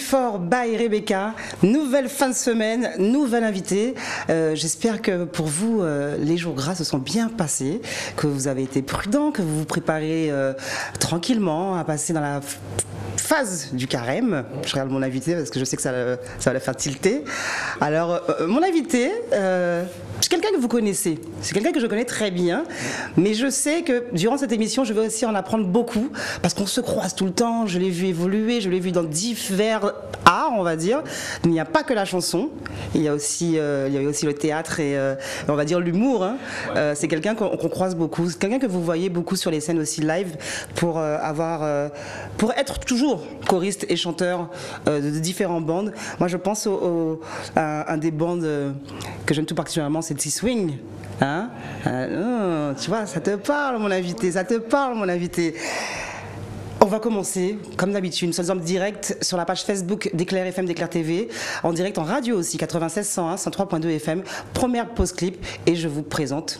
Before by Rebecca, nouvelle fin de semaine, nouvelle invitée. J'espère que pour vous, les jours gras se sont bien passés, que vous avez été prudents, que vous vous préparez tranquillement à passer dans la phase du carême. Je regarde mon invité parce que je sais que ça va la faire tilter. Alors, mon invité, c'est quelqu'un que vous connaissez. C'est quelqu'un que je connais très bien. Mais je sais que durant cette émission, je vais aussi en apprendre beaucoup parce qu'on se croise tout le temps. Je l'ai vu évoluer, je l'ai vu dans divers arts, on va dire. Il n'y a pas que la chanson. Il y a aussi le théâtre et on va dire l'humour. Hein. C'est quelqu'un qu'on croise beaucoup. C'est quelqu'un que vous voyez beaucoup sur les scènes aussi live pour être toujours choriste et chanteur de différentes bandes. Moi, je pense à un des bandes que j'aime tout particulièrement, c'est T-Swing. Hein? Tu vois, ça te parle, mon invité, ça te parle, mon invité. On va commencer, comme d'habitude, nous sommes en direct sur la page Facebook d'Éclair FM, d'Éclair TV, en direct en radio aussi, 96 101, 103.2 FM, première pause clip, et je vous présente,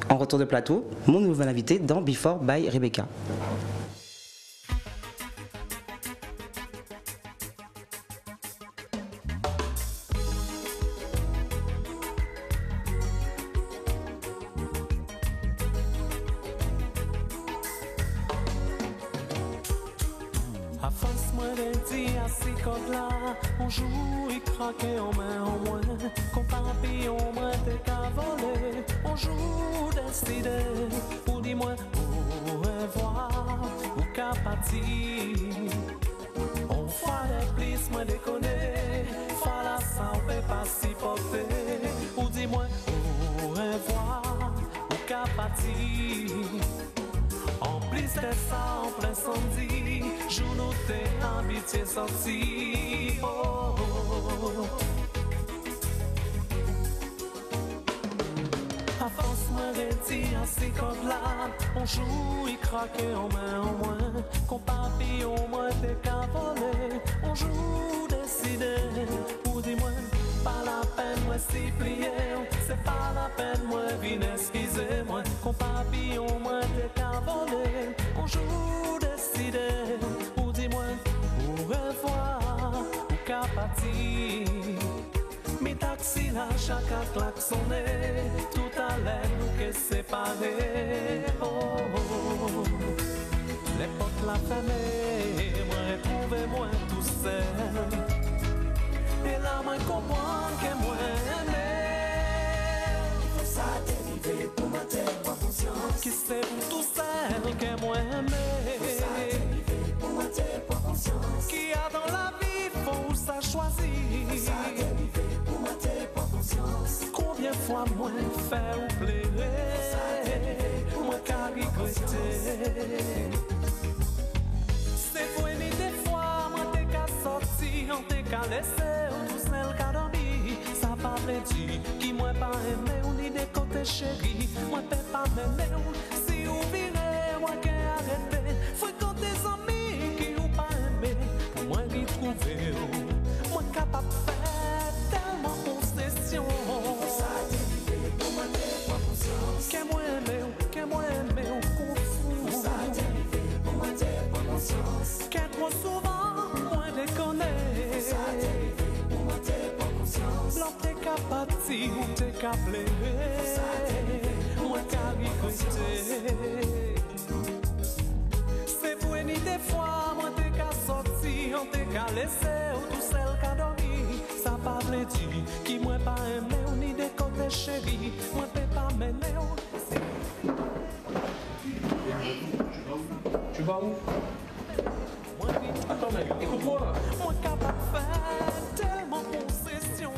en retour de plateau, mon nouvel invité dans Before by Rebecca. On joue et craque en main en moins. Qu'on papillon, moi t'es qu'à voler. On joue décidé. Ou dis-moi où revoir, ou qu'à partir. On fait des plis, moi déconner. Fala ça, on fait pas si porter. Ou dis-moi où revoir, ou qu'à partir. En plus de ça, en plein samedi, jour nous t'es habitué sorti. Oh, oh, oh. À force, moi, réti, assis comme là, on joue, il craque en main en moins. Qu'on papillon, moi, t'es qu'à voler. On joue, décidé, ou dis-moi, pas la peine, moi, si plié. C'est pas la peine, moi, viens, excusez-moi. Qu'on papillon, moi, t'es qu'à voler. On joue, décidé, ou dis-moi, où revoir, ou qu'à partir. Mes taxis là, chaque klaxonné, tout à l'heure nous qu'est séparés. Oh, oh, oh. Les portes la fermée, moi retrouvé moi tout seul. Et là moi comprends que moi aimé. Faut ça dériver pour ma tête, ma conscience. Qui c'est pour tout seul que moi aimé. Faut ça dériver pour ma tête, ma conscience. Qui a dans la vie faut ça choisir. Faut ça dériver. Combien de fois moi faire ou plairer, moi qu'à regretter. C'est pour aimer des fois, moi t'es qu'à sortir, on t'es qu'à laisser, ou tout seul qu'à dormir. Ça pas prédit, qui moi pas aimé, ou ni des côtés chéris, moi t'es pas m'aimer, si ou virez, moi qu'à arrêter. Fréquente des amis qui ou pas aimé, pour moi y trouver, moi capable de faire. Qu'est trop souvent, moi déconner. Ça t'arrive pour moi t'es pas conscience. L'homme t'es qu'à partir ou t'es qu'à pleurer. Ça t'arrive, moi qu'à regretter. C'est pour une des fois, moi t'es qu'à sortir, on t'es qu'à laisser ou tout seul qu'à dormir. Ça pas veut dire qui moi pas aimé ou ni des côtés chéris. Moi t'es pas mené ou. Tu vas où? Attends mec, écoute-moi. Moi capable de faire tellement concession.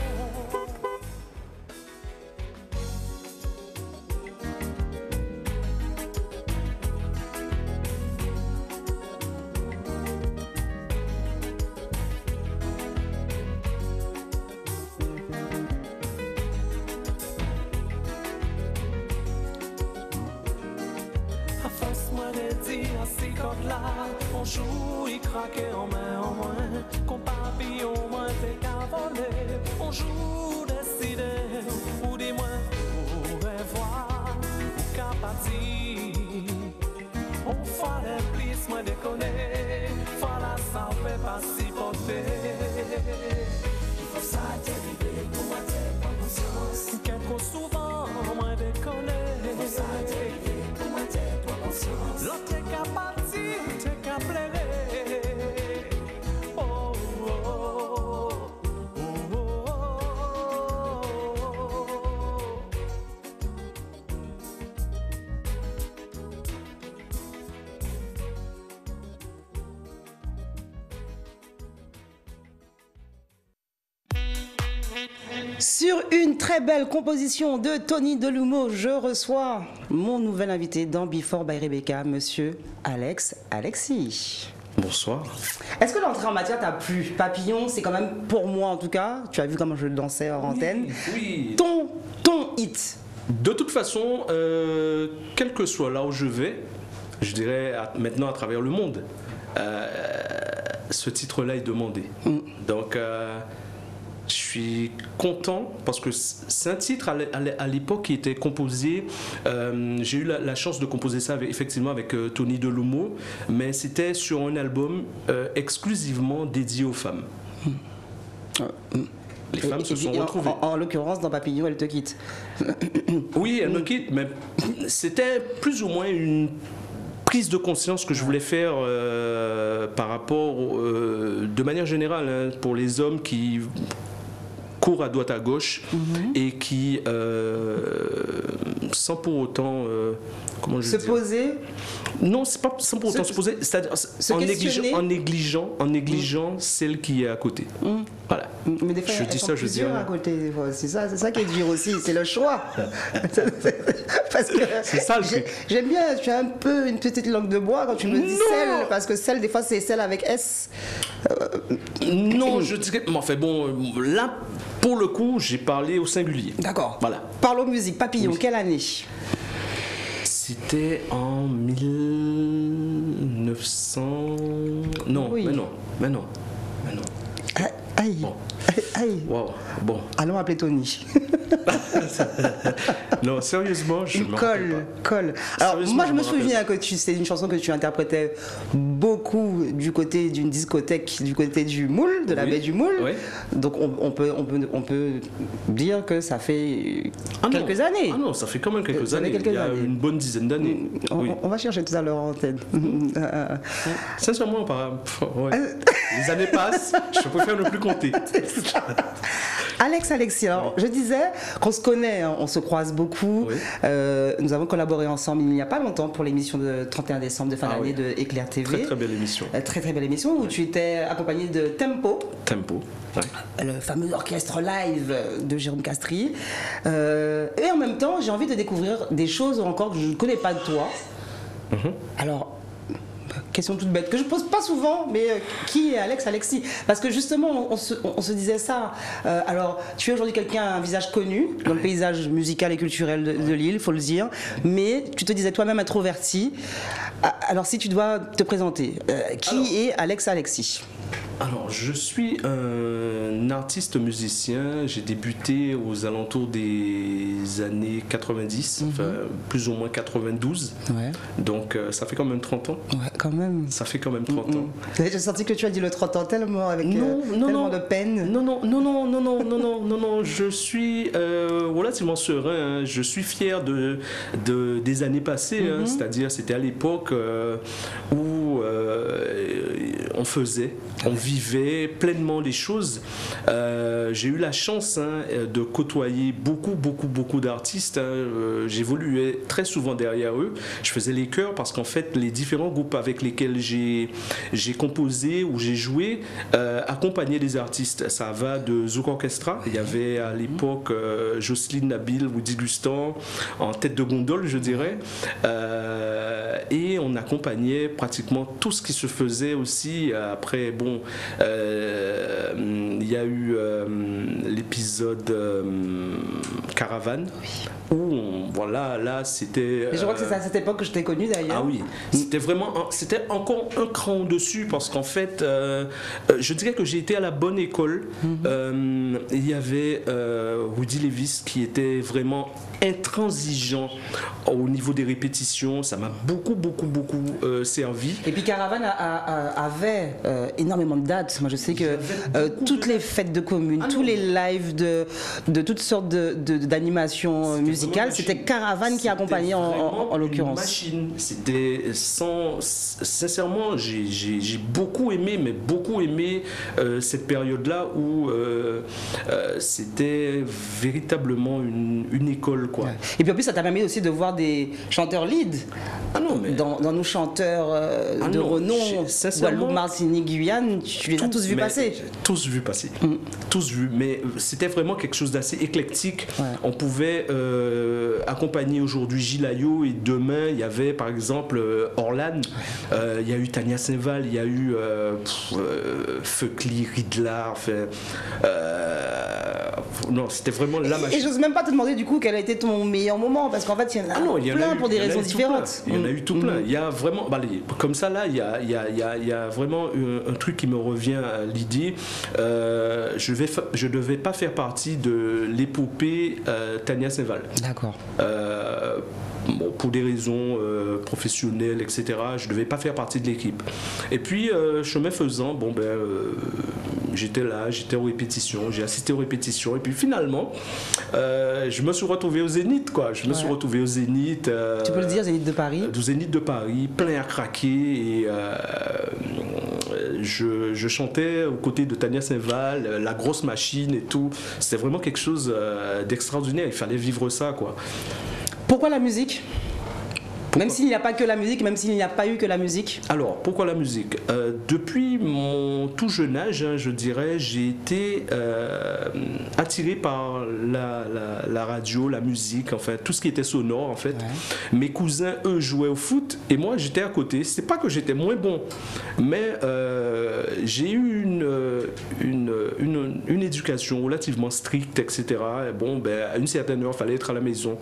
À force moi de dire assis comme là, on joue, il craque en main en moins. Qu'on papillon, moi t'es qu'à voler. On joue décidé, ou dis-moi, où revoir, ou qu'à partir. On fait les plis, moi déconner. Voilà ça, on fait pas si porter. Il faut ça t'arriver pour moi t'es pas conscience. Quelque souvent moi déconner. Il faut ça t'arriver pour moi t'es pas conscience. L'autre t'es qu'à partir, t'es qu'à pleurer. Oh oh oh oh oh. Sur une très belle composition de Tony Delumeau, je reçois mon nouvel invité dans Before by Rebecca, monsieur Alex Alexis. Bonsoir. Est-ce que l'entrée en matière t'a plu? Papillon, c'est quand même, pour moi en tout cas, tu as vu comment je dansais hors antenne, Oui. ton hit. De toute façon, quel que soit là où je vais, je dirais maintenant à travers le monde, ce titre-là est demandé. Donc, je suis content parce que c'est un titre à l'époque qui était composé. J'ai eu la chance de composer ça effectivement avec Tony Delumeau, mais c'était sur un album exclusivement dédié aux femmes. Les femmes se sont retrouvées. En l'occurrence, dans Papillon, elle te quitte. Oui, elle me quitte, mais c'était plus ou moins une prise de conscience que je voulais faire par rapport, de manière générale, hein, pour les hommes qui courent à droite à gauche et qui, sans pour autant, comment je Se veux dire, poser. non, c'est pas sans pour autant se poser, c'est-à-dire en négligeant celle qui est à côté. Voilà. Mais des fois, Je elles dis sont ça, je dis plusieurs rien. à côté. Des fois. C'est ça qui est dur aussi, c'est le choix. Parce que C'est ça, le truc. j'aime bien, tu as un peu une petite langue de bois quand tu me dis Non. sel, parce que sel, des fois, c'est sel avec S. Non, je dirais, mais enfin bon, là, pour le coup, j'ai parlé au singulier. D'accord. Voilà. Parlons musique. Papillon, Oui. quelle année? C'était en 1900. Non, Oui. mais non. Aïe. Bon. Aïe. Waouh, bon. Allons appeler Tony. Non, sérieusement, je me rappelle pas. Colle. Alors, Sérieusement, moi, je me me rappelle souviens que c'est une chanson que tu interprétais beaucoup du côté d'une discothèque, du côté du Moule, de la Oui. baie du Moule. Oui. Donc, on peut dire que ça fait Ah non. quelques années. Ah non, ça fait quand même quelques Ça fait années. quelques Il y a années. une bonne dizaine d'années. Oui. On va chercher tout à l'heure en antenne. Sincèrement, ouais. Les années passent, je préfère ne plus compter. Alexis, alors je disais qu'on se connaît, hein, on se croise beaucoup. Oui. Nous avons collaboré ensemble il n'y a pas longtemps pour l'émission de 31 décembre de fin d'année oui. de Éclair TV. Très très belle émission. Très très belle émission où tu étais accompagné de Tempo, Tempo. Ouais. le fameux orchestre live de Jérôme Castries. Et en même temps, j'ai envie de découvrir des choses encore que je ne connais pas de toi. Alors, question toute bête que je pose pas souvent, mais qui est Alexis? Parce que justement, on se disait ça. Alors, tu es aujourd'hui quelqu'un, un visage connu dans le paysage musical et culturel de l'île, il faut le dire, mais tu te disais toi-même introverti. Alors, si tu dois te présenter, qui est Alexis? Alors, je suis un artiste musicien. J'ai débuté aux alentours des années 90, enfin, plus ou moins 92. Ouais. Donc, ça fait quand même 30 ans. Ouais, quand même. Ça fait quand même 30 ans. J'ai senti que tu as dit le 30 ans tellement avec Non, tellement de peine. Non, je suis relativement serein. Hein. Je suis fier des années passées. Hein. C'est-à-dire, c'était à l'époque où on faisait, on vivait pleinement les choses. J'ai eu la chance de côtoyer beaucoup d'artistes. J'évoluais très souvent derrière eux. Je faisais les chœurs parce qu'en fait, les différents groupes avec lesquels j'ai composé ou j'ai joué accompagnaient des artistes. Ça va de Zouk Orchestra. Il y avait à l'époque Jocelyne Nabil, Woody Gustan en tête de gondole, je dirais. Et on accompagnait pratiquement tout ce qui se faisait aussi. Après, bon, il y a eu l'épisode Caravane, où voilà, là c'était. Et je crois que c'est à cette époque que je t'ai connu d'ailleurs. Ah oui, c'était vraiment, c'était encore un cran au-dessus parce qu'en fait, je dirais que j'ai été à la bonne école. Il y avait Rudy Levis qui était vraiment intransigeant au niveau des répétitions. Ça m'a beaucoup servi. Et puis Caravane avait énormément de dates. Moi je sais que toutes les fêtes de commune, tous les lives de toutes sortes d'animations musicales, c'était Caravane qui accompagnait en l'occurrence. Machine, c'était sincèrement, j'ai beaucoup aimé, cette période-là où c'était véritablement une école, quoi. Ouais. Et puis en plus ça t'a permis aussi de voir des chanteurs lead dans nos chanteurs de renom, Guadeloupe, Martinique, Guyane, tu les as tous vus passer. Tous vus passer, tous vus, mais c'était vraiment quelque chose d'assez éclectique. Ouais. On pouvait accompagner aujourd'hui Gilles Ayot et demain il y avait par exemple Orlan, il y a eu Tania Saint-Val, il y a eu Feucli, Ridlar, non, c'était vraiment la machine. Et j'ose même pas te demander du coup quel a été ton meilleur moment, parce qu'en fait il y en a plein pour des raisons différentes. Il y en a eu tout plein. Il y a vraiment, comme ça là, il y a vraiment un truc qui me revient à l'idée. Je devais pas faire partie de l'épopée Tania Saint-Val. D'accord. Bon, pour des raisons professionnelles, etc., je ne devais pas faire partie de l'équipe. Et puis, chemin faisant, j'étais là, j'étais aux répétitions, j'ai assisté aux répétitions, et puis finalement, je me suis retrouvé au Zénith, quoi. Je me suis retrouvé au Zénith. Tu peux le dire, Zénith de Paris. Au Zénith de Paris, plein à craquer, et je chantais aux côtés de Tania Saint-Val, la grosse machine et tout. C'était vraiment quelque chose d'extraordinaire, il fallait vivre ça, quoi. Pourquoi la musique ? Même s'il n'y a pas que la musique, même s'il n'y a pas eu que la musique. Alors, pourquoi la musique ? Depuis mon tout jeune âge, je dirais, j'ai été attiré par la radio, la musique, enfin, tout ce qui était sonore, en fait. Ouais. Mes cousins, eux, jouaient au foot et moi, j'étais à côté. C'est pas que j'étais moins bon, mais j'ai eu une éducation relativement stricte, etc. Et bon, à une certaine heure, il fallait être à la maison.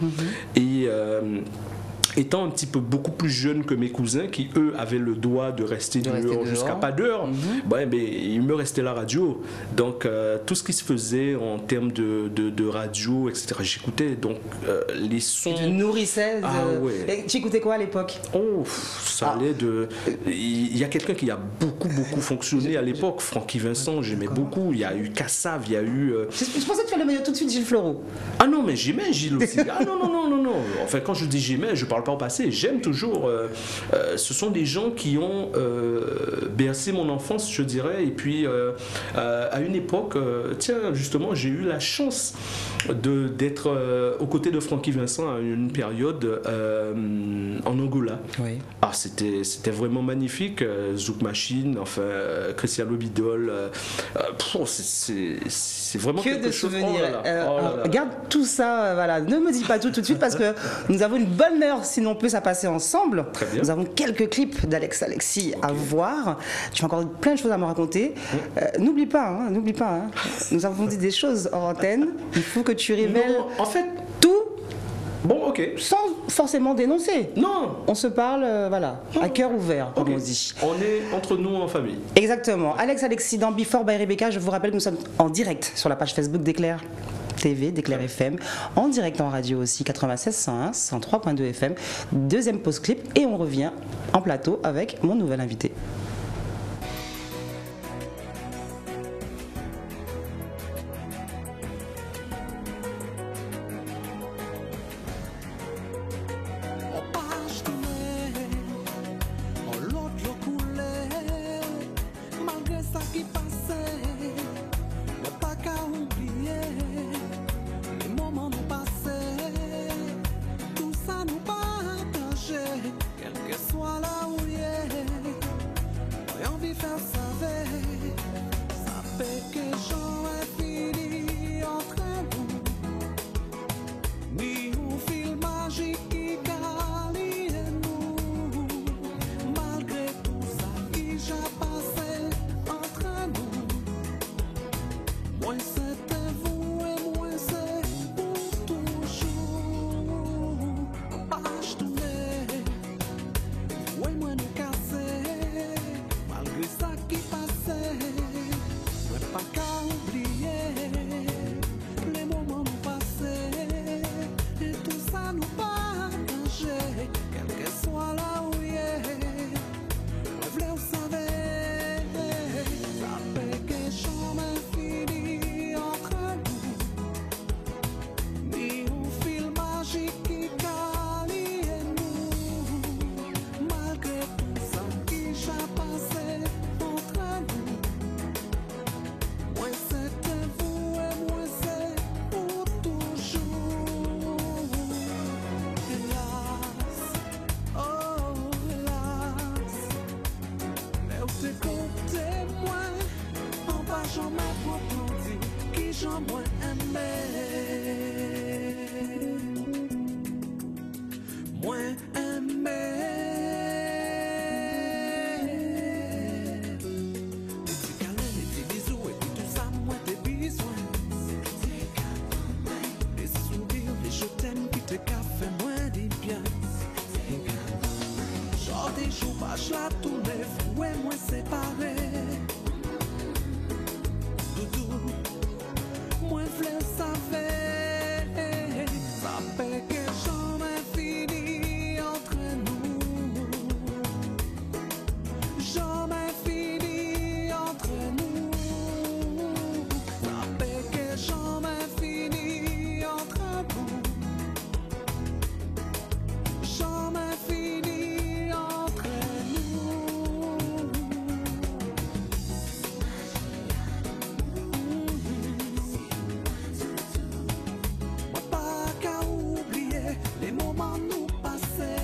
Et étant un petit peu beaucoup plus jeune que mes cousins qui eux avaient le droit de rester dehors jusqu'à pas d'heure, il me restait la radio, donc tout ce qui se faisait en termes de radio, etc., j'écoutais, donc les sons. Tu te nourrissais ouais. Et tu écoutais quoi à l'époque? Ça allait de... Il y a quelqu'un qui a beaucoup fonctionné à l'époque, Francky Vincent, j'aimais beaucoup, il y a eu Kassav, il y a eu... Je pensais que tu allais me dire tout de suite Gilles Fleureau. Ah non, mais j'aimais Gilles aussi. Ah non. Enfin, quand je dis j'aimais, je parle pas au passé, j'aime toujours. Ce sont des gens qui ont bercé mon enfance, je dirais, et puis à une époque, justement, j'ai eu la chance d'être aux côtés de Francky Vincent à une période en Angola. Oui. Ah, c'était vraiment magnifique. Zouk Machine, enfin, Cristiano Bidol, c'est vraiment que quelque de chose. souvenirs. Garde tout ça, voilà. Ne me dis pas tout de suite parce que nous avons une bonne heure, sinon plus à passer ensemble. Très bien. Nous avons quelques clips d'Alex Alexis à voir. Tu as encore plein de choses à me raconter. N'oublie pas. Nous avons dit des choses hors antenne. Il faut que tu révèles en fait tout. Bon, ok. Sans forcément dénoncer. Non. On se parle, à cœur ouvert, comme on dit. On est entre nous en famille. Exactement. Alex Alexis dans Before by Rebecca. Je vous rappelle que nous sommes en direct sur la page Facebook d'Éclair TV, d'Éclair FM, en direct en radio aussi, 96.101, 103.2 FM. Deuxième pause clip et on revient en plateau avec mon nouvel invité. témoin, en bas j'en mets pour dire qui j'en moins aimé. Moins aimé. Les petits câlins, les petits bisous, et puis tout ça, moi t'es besoin. Les sourires, les je t'aime, qui te café, moins des bien. Genre des jours, pas la tournée, fou et moins séparés. Doudou, moins fleur, ça fait que j'en ai fini entre nous. J'en ai fini entre nous. Ça fait que j'en ai fini entre nous. J'en ai fini entre nous. Moi pas qu'à oublier les moments nous passés.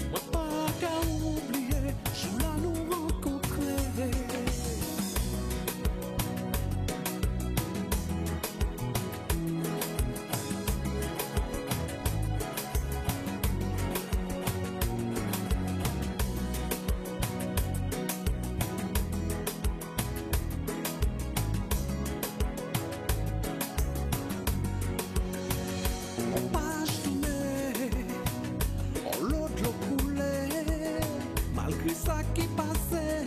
Moi pas qu'à oublier, je la nous rencontrer. On page tournée, on l'autre l'eau coulée, malgré ça qui passait,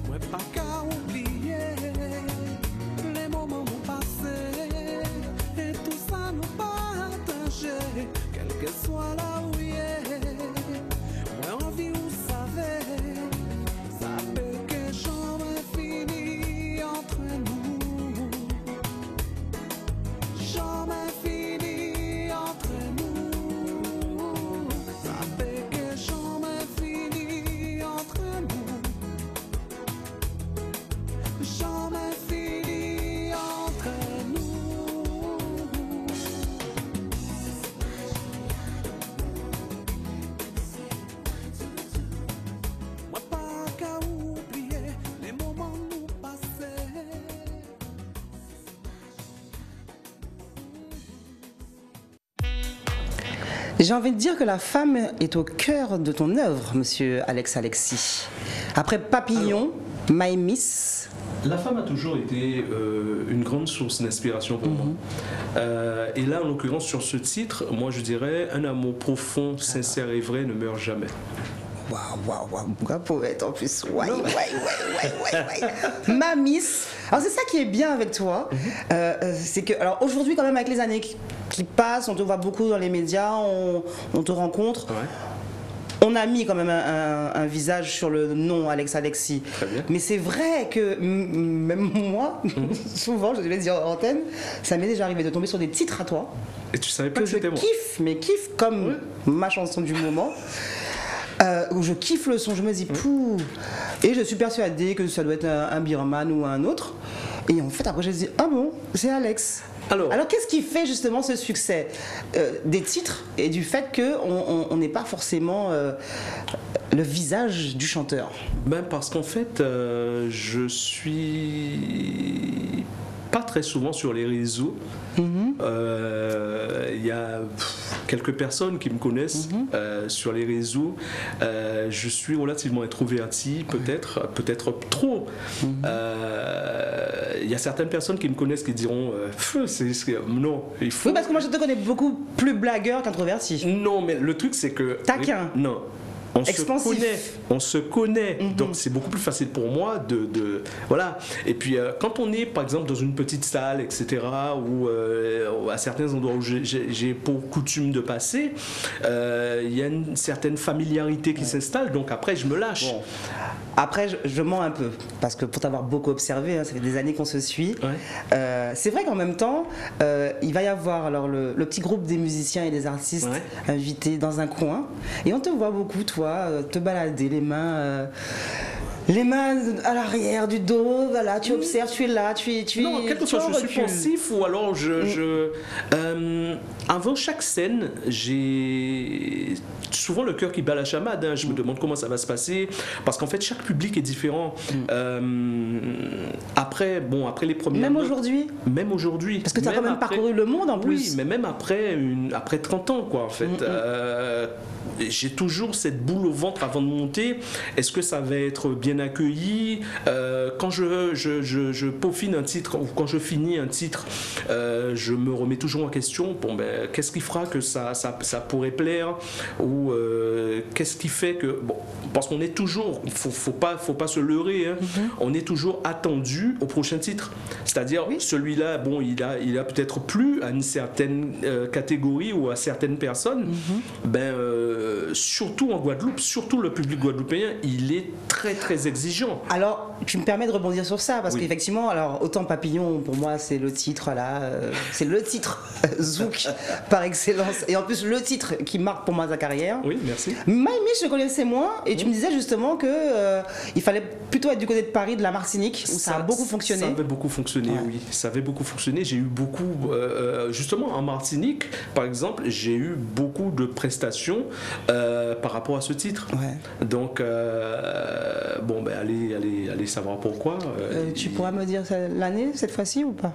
moi pas qu'à oublier les moments nous passés, et tout ça nous partager, quel que soit là où il est, moi envie vous savez, ça fait que j'en ai fini entre nous. J'en ai fini entre nous. Ça fait que j'en ai fini entre nous. J'en ai fini entre nous. Moi pas qu'à oublier les moments nous passés. J'ai envie de dire que la femme est au cœur de ton œuvre, monsieur Alex Alexis. Après Papillon, My Miss. La femme a toujours été une grande source d'inspiration pour moi. Et là, en l'occurrence, sur ce titre, moi je dirais un amour profond, sincère et vrai ne meurt jamais. Waouh, waouh, waouh, pourquoi poète en plus. Ouais. Ma Miss. Alors c'est ça qui est bien avec toi, c'est que, alors aujourd'hui quand même avec les années qui passent, on te voit beaucoup dans les médias, on te rencontre. Ouais. On a mis quand même un visage sur le nom Alex Alexis. Très bien. Mais c'est vrai que même moi, souvent, je vais dire en antenne, ça m'est déjà arrivé de tomber sur des titres à toi Et tu savais pas que que je c'était moi. kiffe, mais kiffe comme ma chanson du moment. Où je kiffe le son, je me dis pouh, et je suis persuadée que ça doit être un Birman ou un autre. Et en fait, après, je me dis ah bon, c'est Alex. Alors qu'est-ce qui fait justement ce succès des titres et du fait qu'on n'est pas forcément le visage du chanteur? Ben parce qu'en fait, je suis pas très souvent sur les réseaux. Il y a quelques personnes qui me connaissent sur les réseaux. Je suis relativement introverti, peut-être trop. Il y a certaines personnes qui me connaissent qui diront non, il faut. Oui, parce que moi je te connais beaucoup plus blagueur qu'introverti. Non, mais le truc c'est que taquin. Non. On se connaît, donc c'est beaucoup plus facile pour moi de voilà. Et puis quand on est par exemple dans une petite salle, etc., ou à certains endroits où j'ai pour coutume de passer, il y a une certaine familiarité qui s'installe, donc après je me lâche. Bon. Après je mens un peu, parce que pour t'avoir beaucoup observé, ça fait des années qu'on se suit, c'est vrai qu'en même temps, il va y avoir alors le petit groupe des musiciens et des artistes invités dans un coin, et on te voit beaucoup, toi, te balader les mains Les mains à l'arrière du dos, voilà, tu observes, tu es là, non, quelque chose, je suis pensif ou alors avant chaque scène, j'ai souvent le cœur qui bat la chamade, hein. Je me demande comment ça va se passer parce qu'en fait chaque public est différent. Après les premières Même aujourd'hui. Même aujourd'hui. Parce que tu as quand même parcouru le monde en plus. Oui, mais même après 30 ans, quoi, en fait. J'ai toujours cette boule au ventre avant de monter. Est-ce que ça va être bien accueilli? Quand je peaufine un titre ou quand je finis un titre, je me remets toujours en question. Bon, ben, qu'est-ce qui fera que ça pourrait plaire? Ou qu'est-ce qui fait que... Bon, parce qu'on est toujours... Faut pas se leurrer. Hein. On est toujours attendu au prochain titre. C'est-à-dire, celui-là, bon, il a peut-être plu à une certaine catégorie ou à certaines personnes. Surtout en Guadeloupe, surtout le public guadeloupéen, il est très très exigeant. Alors, tu me permets de rebondir sur ça parce qu'effectivement, alors autant Papillon pour moi c'est le titre là, c'est le titre Zouk par excellence et en plus le titre qui marque pour moi ta carrière. Oui, merci. Maïmi, je connaissais moins et tu me disais justement que il fallait plutôt être du côté de Paris, de la Martinique où ça a beaucoup fonctionné. Ça avait beaucoup fonctionné, oui. Ça avait beaucoup fonctionné. J'ai eu beaucoup, justement en Martinique, par exemple, j'ai eu beaucoup de prestations par rapport à ce titre. Ouais. Donc, bon, ben allez savoir pourquoi. Tu pourras me dire l'année cette fois-ci ou pas?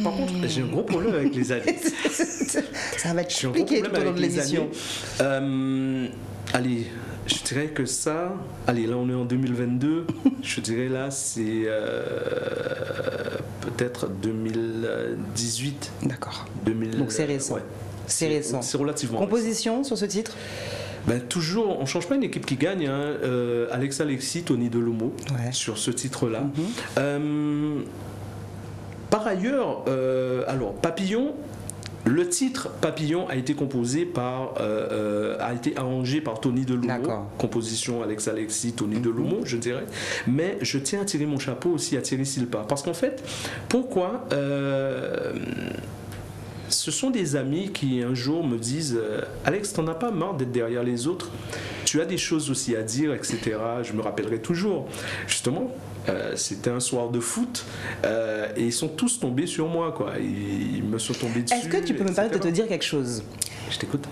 Par contre, j'ai un gros problème avec les années. Ça va être compliqué tout au long de l'émission. Allez, je dirais que ça... Allez, là on est en 2022. Je dirais là c'est peut-être 2018. D'accord. Donc c'est récent. Ouais. C'est récent. C'est relativement Composition récent. Sur ce titre? Ben, toujours, on ne change pas une équipe qui gagne. Hein. Alex Alexis, Tony Delomo, sur ce titre-là. Par ailleurs, alors Papillon, le titre Papillon a été composé a été arrangé par Tony Delomo, composition Alex Alexis, Tony Delomo, je dirais. Mais je tiens à tirer mon chapeau aussi à Thierry Silpa, parce qu'en fait, pourquoi ce sont des amis qui un jour me disent Alex, t'en as pas marre d'être derrière les autres? Tu as des choses aussi à dire, etc. Je me rappellerai toujours. Justement, c'était un soir de foot et ils sont tous tombés sur moi, quoi. Ils me sont tombés dessus. Est-ce que tu peux me permettre de te dire quelque chose? Je t'écoute.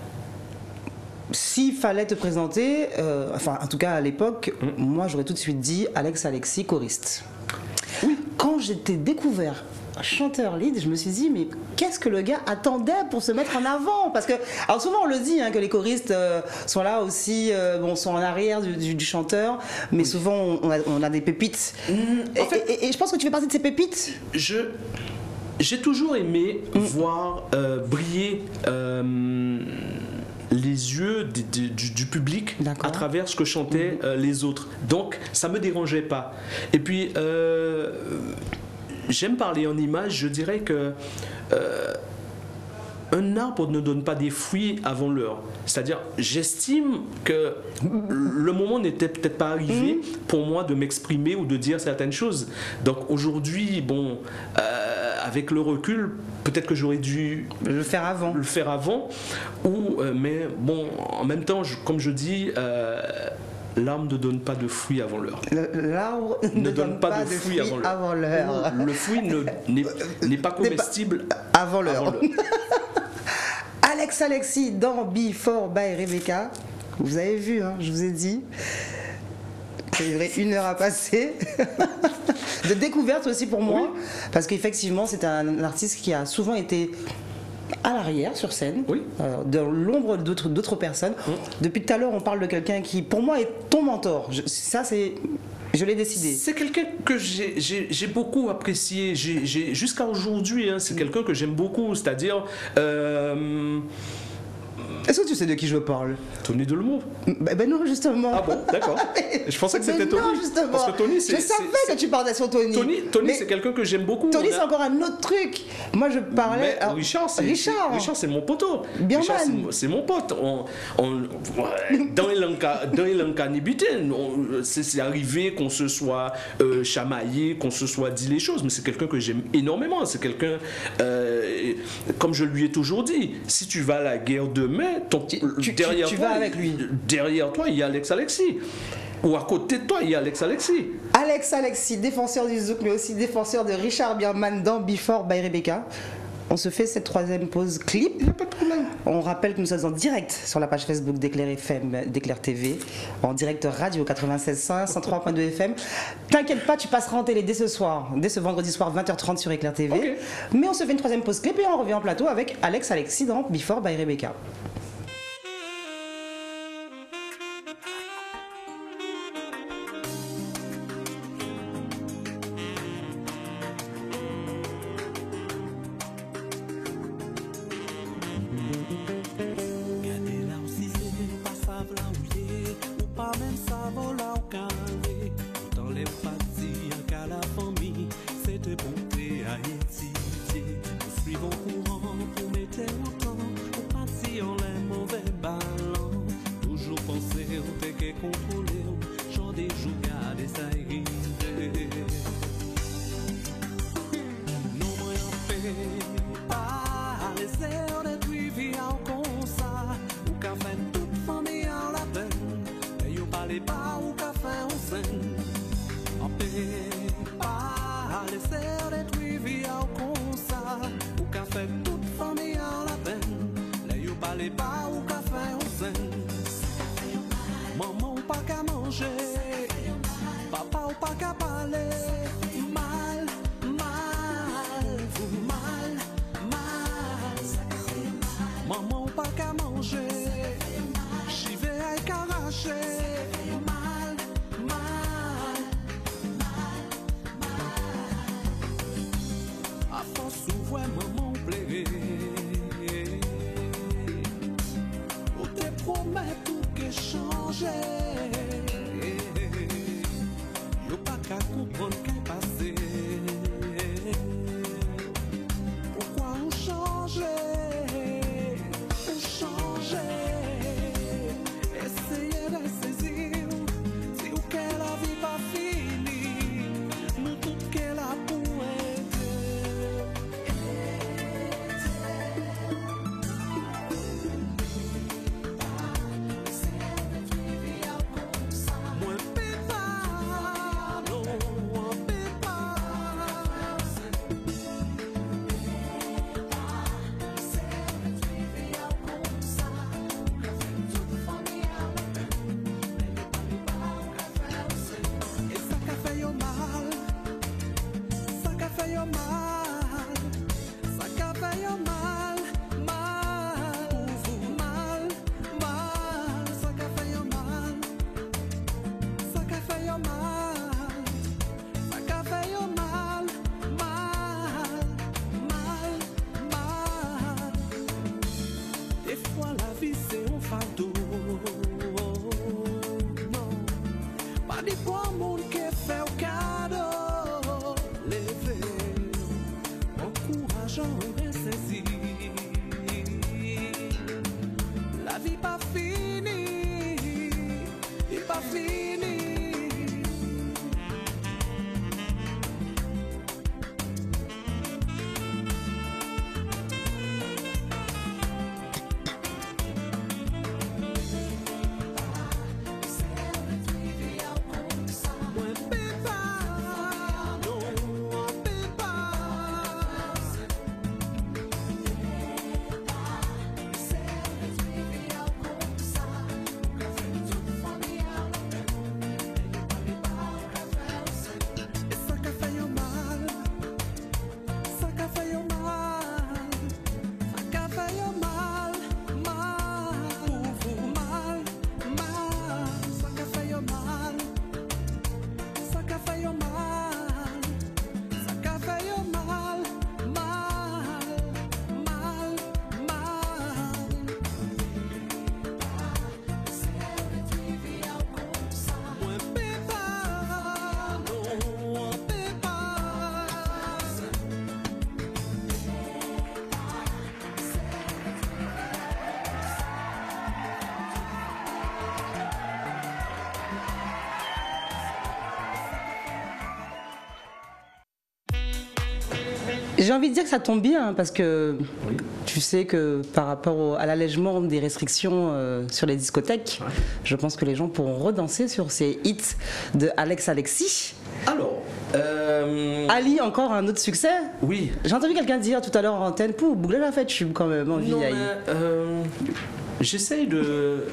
S'il fallait te présenter, enfin en tout cas à l'époque, moi j'aurais tout de suite dit Alex Alexis, choriste. Oui. Quand j'étais découvert chanteur lead, je me suis dit mais qu'est-ce que le gars attendait pour se mettre en avant? Parce que alors souvent on le dit hein, que les choristes sont là aussi, sont en arrière du chanteur, mais souvent on a des pépites. Et je pense que tu fais partie de ces pépites. J'ai toujours aimé voir briller les yeux du public à travers ce que chantaient les autres. Donc ça me dérangeait pas. Et puis j'aime parler en images, je dirais que un arbre ne donne pas des fruits avant l'heure. C'est-à-dire, j'estime que le moment n'était peut-être pas arrivé pour moi de m'exprimer ou de dire certaines choses. Donc aujourd'hui, bon, avec le recul, peut-être que j'aurais dû le faire avant. Mais bon, en même temps, comme je dis... l'arbre ne donne pas de fruits avant l'heure. L'arbre ne donne pas de fruits avant l'heure. Le fruit n'est pas comestible avant l'heure. Alex Alexis dans Before by Rebecca. Vous avez vu, hein, je vous ai dit. Il y aurait 1 heure à passer. De découverte aussi pour moi. Parce qu'effectivement, c'est un artiste qui a souvent été à l'arrière sur scène, dans l'ombre d'autres personnes. Depuis tout à l'heure, on parle de quelqu'un qui, pour moi, est ton mentor. Je l'ai décidé. C'est quelqu'un que j'ai beaucoup apprécié. Jusqu'à aujourd'hui, hein, c'est quelqu'un que j'aime beaucoup. C'est-à-dire... Est-ce que tu sais de qui je parle? Tony Delomo. Ben non, justement. Ah bon, d'accord. Je pensais que c'était Tony. Non, justement. Parce que Tony, je savais que tu parlais sur Tony. Tony, c'est quelqu'un que j'aime beaucoup. Tony, c'est encore un autre truc. Moi, je parlais... Alors, Richard, c'est mon poteau. Bien Richard, c'est mon pote. Dans les Lancanibité, c'est arrivé qu'on se soit chamaillé, qu'on se soit dit les choses, mais c'est quelqu'un que j'aime énormément. C'est quelqu'un, comme je lui ai toujours dit, si tu vas à la guerre demain, derrière tu toi, vas avec lui. Derrière toi, il y a Alex Alexis. Ou à côté de toi, il y a Alex Alexis. Alex Alexis, défenseur du Zouk, mais aussi défenseur de Richard Bierman dans Before by Rebecca. On se fait cette troisième pause clip. Il n'y a pas de problème. On rappelle que nous sommes en direct sur la page Facebook d'Éclair FM, d'Éclair TV, en direct radio 96.5, 103.2 FM. T'inquiète pas, tu passeras en télé dès ce soir, dès ce vendredi soir 20h30 sur Éclair TV. Okay. Mais on se fait une troisième pause clip et on revient en plateau avec Alex Alexis dans Before by Rebecca. J'ai envie de dire que ça tombe bien, parce que Oui. tu sais que par rapport à l'allègement des restrictions sur les discothèques, Ouais. je pense que les gens pourront redanser sur ces hits de Alex Alexis. Alors, Ali, encore un autre succès. oui. J'ai entendu quelqu'un dire tout à l'heure en antenne, pour boucler la fête, je suis quand même en Non, vieille. mais, j'essaye de...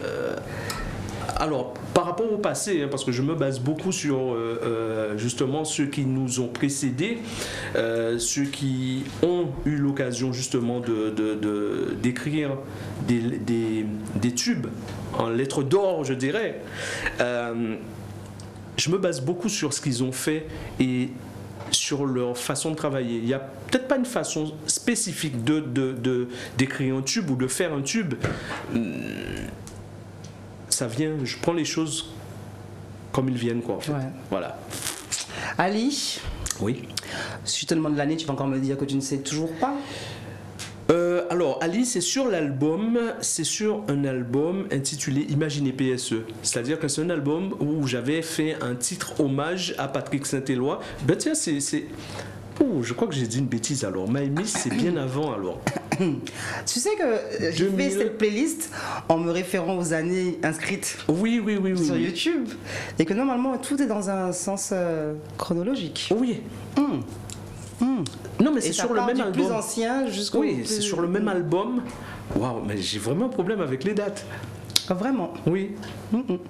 alors, par rapport au passé, hein, parce que je me base beaucoup sur justement ceux qui nous ont précédés, ceux qui ont eu l'occasion justement d'écrire des tubes en lettres d'or, je dirais. Je me base beaucoup sur ce qu'ils ont fait et sur leur façon de travailler. Il n'y a peut-être pas une façon spécifique d'écrire un tube ou de faire un tube. Ça vient, je prends les choses comme ils viennent, quoi, en fait. Ouais. Voilà. Ali, Oui. si je te demande l'année, tu vas encore me dire que tu ne sais toujours pas. Alors, Ali, c'est sur un album intitulé Imaginez PSE. C'est-à-dire que c'est un album où j'avais fait un titre hommage à Patrick Saint-Éloi. Ben tiens, Oh, je crois que j'ai dit une bêtise alors. My Miss, c'est bien avant alors. Tu sais que j'ai 2000. fait cette playlist en me référant aux années inscrites Oui. sur YouTube, et que normalement tout est dans un sens chronologique. Oui. Non, mais Et c'est ça sur le part même du album. plus ancien jusqu'au Oui, plus... c'est sur le même album. Waouh, mais j'ai vraiment un problème avec les dates. Ah, vraiment. Oui.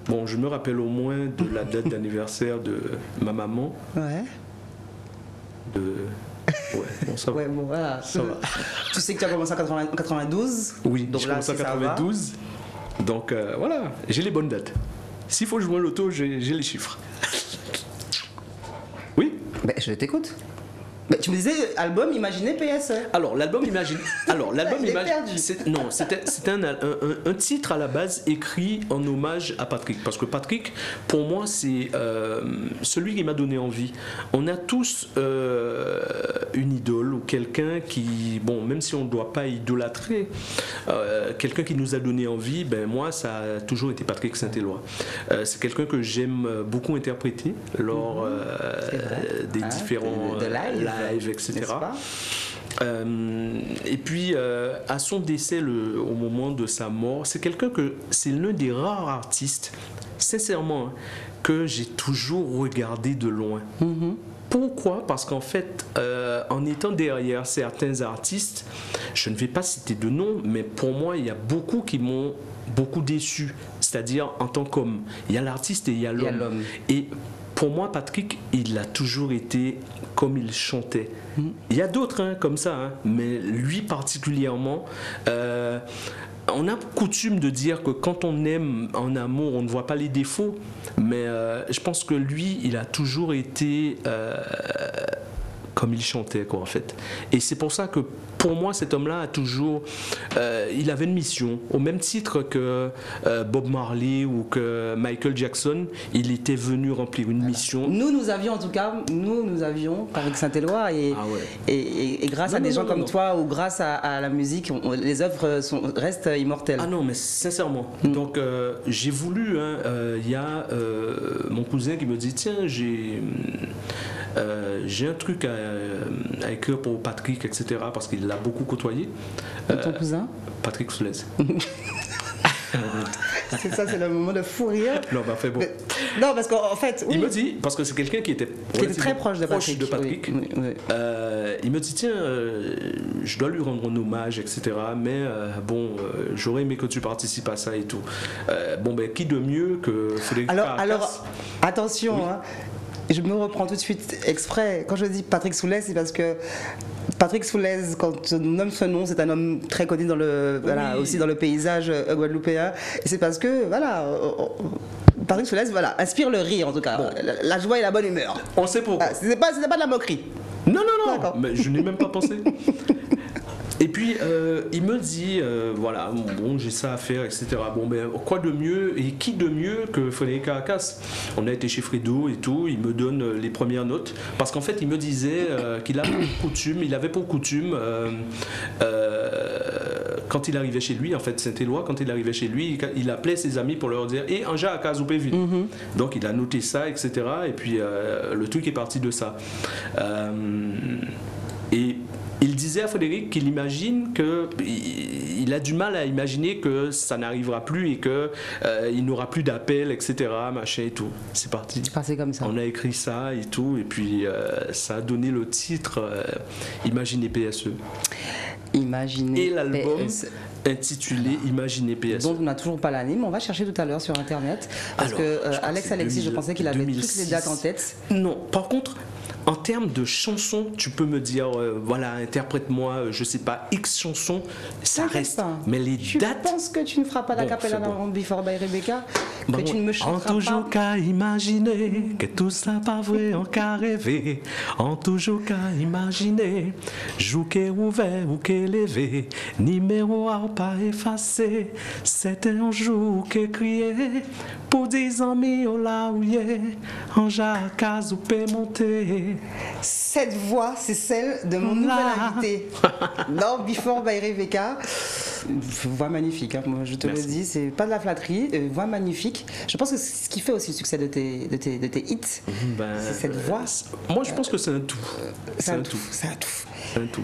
Bon, je me rappelle au moins de la date d'anniversaire de ma maman. Ouais. Ouais, bon, ça va. Ouais, bon, voilà. Ça va. Tu sais que tu as commencé en 92. Oui, donc je là, commence en si ça va. 92. Donc voilà, j'ai les bonnes dates. S'il faut jouer au loto, j'ai les chiffres. Oui. Ben, je t'écoute. Ben, tu me disais album Imaginez PSE. Alors, l'album Imagine. Alors, l'album Il est Imagine. perdu. Non, c'était un titre à la base écrit en hommage à Patrick. Parce que Patrick, pour moi, c'est celui qui m'a donné envie. On a tous une idole ou quelqu'un qui, bon, même si on ne doit pas idolâtrer, quelqu'un qui nous a donné envie, ben moi, ça a toujours été Patrick Saint-Éloi. C'est quelqu'un que j'aime beaucoup interpréter lors des différents de live, etc. n'est-ce pas? Et puis à son décès au moment de sa mort, c'est l'un des rares artistes, sincèrement, hein, que j'ai toujours regardé de loin. Pourquoi? Parce qu'en fait, en étant derrière certains artistes, je ne vais pas citer de nom, mais pour moi, il y a beaucoup qui m'ont beaucoup déçu. C'est-à-dire en tant qu'homme, il y a l'artiste et il y a l'homme. Et pour moi, Patrick, il a toujours été comme il chantait. Il y a d'autres hein, comme ça, hein, mais lui particulièrement, on a coutume de dire que quand on aime en amour, on ne voit pas les défauts, mais je pense que lui, il a toujours été comme il chantait, quoi, en fait. Et c'est pour ça que pour moi, cet homme-là a toujours, il avait une mission, au même titre que Bob Marley ou que Michael Jackson, il était venu remplir une mission. Nous avions en tout cas, nous avions Patrick Saint-Éloi et, Ah ouais. et grâce à des gens comme toi ou grâce à la musique, les œuvres restent immortelles. Ah non, mais sincèrement. Donc j'ai voulu, il y a mon cousin qui me dit, tiens, j'ai un truc à écrire pour Patrick, etc. parce qu'il l'a beaucoup côtoyé. Ton cousin Patrick Soulez. C'est ça, c'est le moment de fou rire. Non, bah fait bon. Non, parce qu'en fait, oui, Il me dit, parce que c'est quelqu'un qui était très proche de Patrick. Oui. Il me dit, tiens, je dois lui rendre un hommage, etc. Mais j'aurais aimé que tu participes à ça et tout. Qui de mieux que Frédéric Caracas. Alors, attention, Oui. hein, je me reprends tout de suite exprès. Quand je dis Patrick Soulez, c'est parce que Patrick Soulez, quand on nomme ce nom, c'est un homme très connu dans aussi dans le paysage guadeloupéen. Et c'est parce que, Patrick Soulez, inspire le rire en tout cas, la joie et la bonne humeur. On sait pourquoi. C'était pas de la moquerie. Non, D'accord. mais je n'ai même pas pensé. Et puis, il me dit, j'ai ça à faire, etc. Quoi de mieux, et qui de mieux que Frédéric Caracas? On a été chez Fredo et tout, il me donne les premières notes, parce qu'en fait, il me disait qu'il avait pour coutume, quand il arrivait chez lui, en fait, Saint-Éloi, quand il arrivait chez lui, il appelait ses amis pour leur dire « Et Anja à Casoupé vite ». Donc, il a noté ça, etc. Et puis, le truc est parti de ça. Et disait à Frédéric qu'il imagine que il a du mal à imaginer que ça n'arrivera plus et que il n'aura plus d'appels, etc., machin et tout. C'est parti. C'est passé comme ça. On a écrit ça et tout, et puis ça a donné le titre Imaginez PSE. Imaginez Et l'album PSE. intitulé Imaginez PSE. dont on n'a toujours pas l'année, mais on va chercher tout à l'heure sur internet parce Alors, que je crois que Alex c'est Alexis, je pensais qu'il avait 2006. toutes les dates en tête. Non, par contre, en termes de chansons, tu peux me dire, voilà, interprète-moi, je sais pas, X chansons, ça T'inquiète reste. pas. Mais les Je dates. pense que tu ne feras pas la Bon, capella c'est bon. dans Before by Rebecca, que Bon, tu ne me on chanteras toujours pas. qu'à imaginer que tout ça pas vrai, on qu'à rêver. On toujours qu'à imaginer, joue qu'est ouvert ou qu'est levé, numéro à pas effacé. C'était un jour qu'est crié, pour 10 amis au là où y est, en jacase ou peut monter. Cette voix, c'est celle de mon nouvel Là. invité dans Before by Rebecca. Voix magnifique, hein, moi je te Merci. le dis, c'est pas de la flatterie, voix magnifique. Je pense que c'est ce qui fait aussi le succès de tes hits, Ben, c'est cette voix. Moi, je pense que c'est un tout. C'est un tout. C'est un tout. C'est un tout.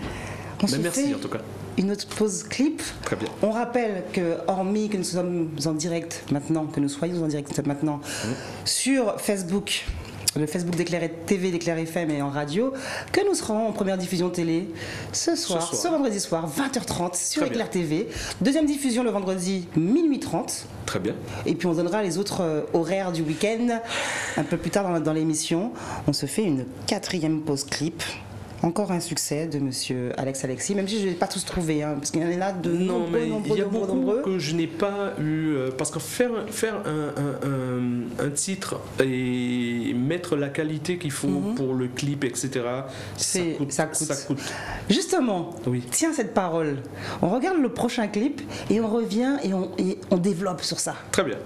On Mais se merci fait en tout cas. une autre pause clip. Très bien. On rappelle que, hormis que nous sommes en direct maintenant, que nous soyons en direct maintenant, sur Facebook, le Facebook d'Éclair TV, d'Éclair FM et en radio, que nous serons en première diffusion télé ce soir, ce vendredi soir, 20h30 sur Très bien. Éclair TV. Deuxième diffusion le vendredi, minuit 30. Très bien. Et puis on donnera les autres horaires du week-end un peu plus tard dans l'émission. On se fait une 4e pause clip. Encore un succès de monsieur Alex Alexis, même si je ne l'ai pas tous trouvés, hein, parce qu'il y en a là de Non, mais il y a beaucoup nombreux. que je n'ai pas eu. Parce que faire un titre et mettre la qualité qu'il faut pour le clip, etc., Ça coûte. Ça coûte. Justement, Oui. tiens cette parole. On regarde le prochain clip et on revient et on développe sur ça. Très bien.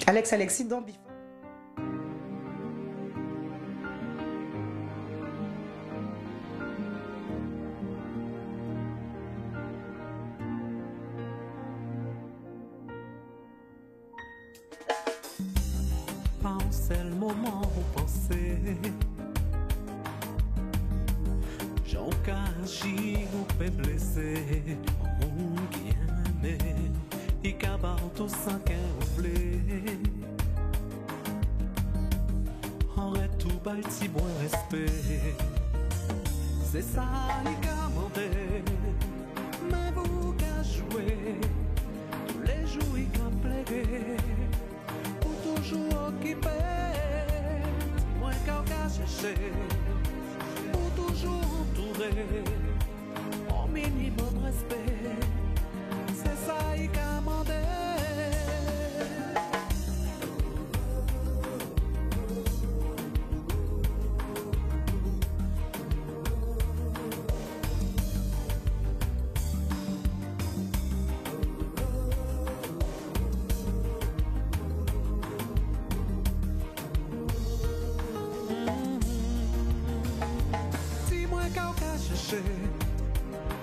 Alex Alexis dans Before. C'est le moment où penser. J'en agir ou peut blesser. Mon qui aimé, il cabare tout sans qu'un oublie. En retour, bah, si bon respect. C'est ça, il commandé. Mais vous qu'à jouer. Tous les jours, il qu'a plagué. Toujours occupé, moi qu'à chercher, pour toujours entouré, en minimum respect, c'est ça y commandé.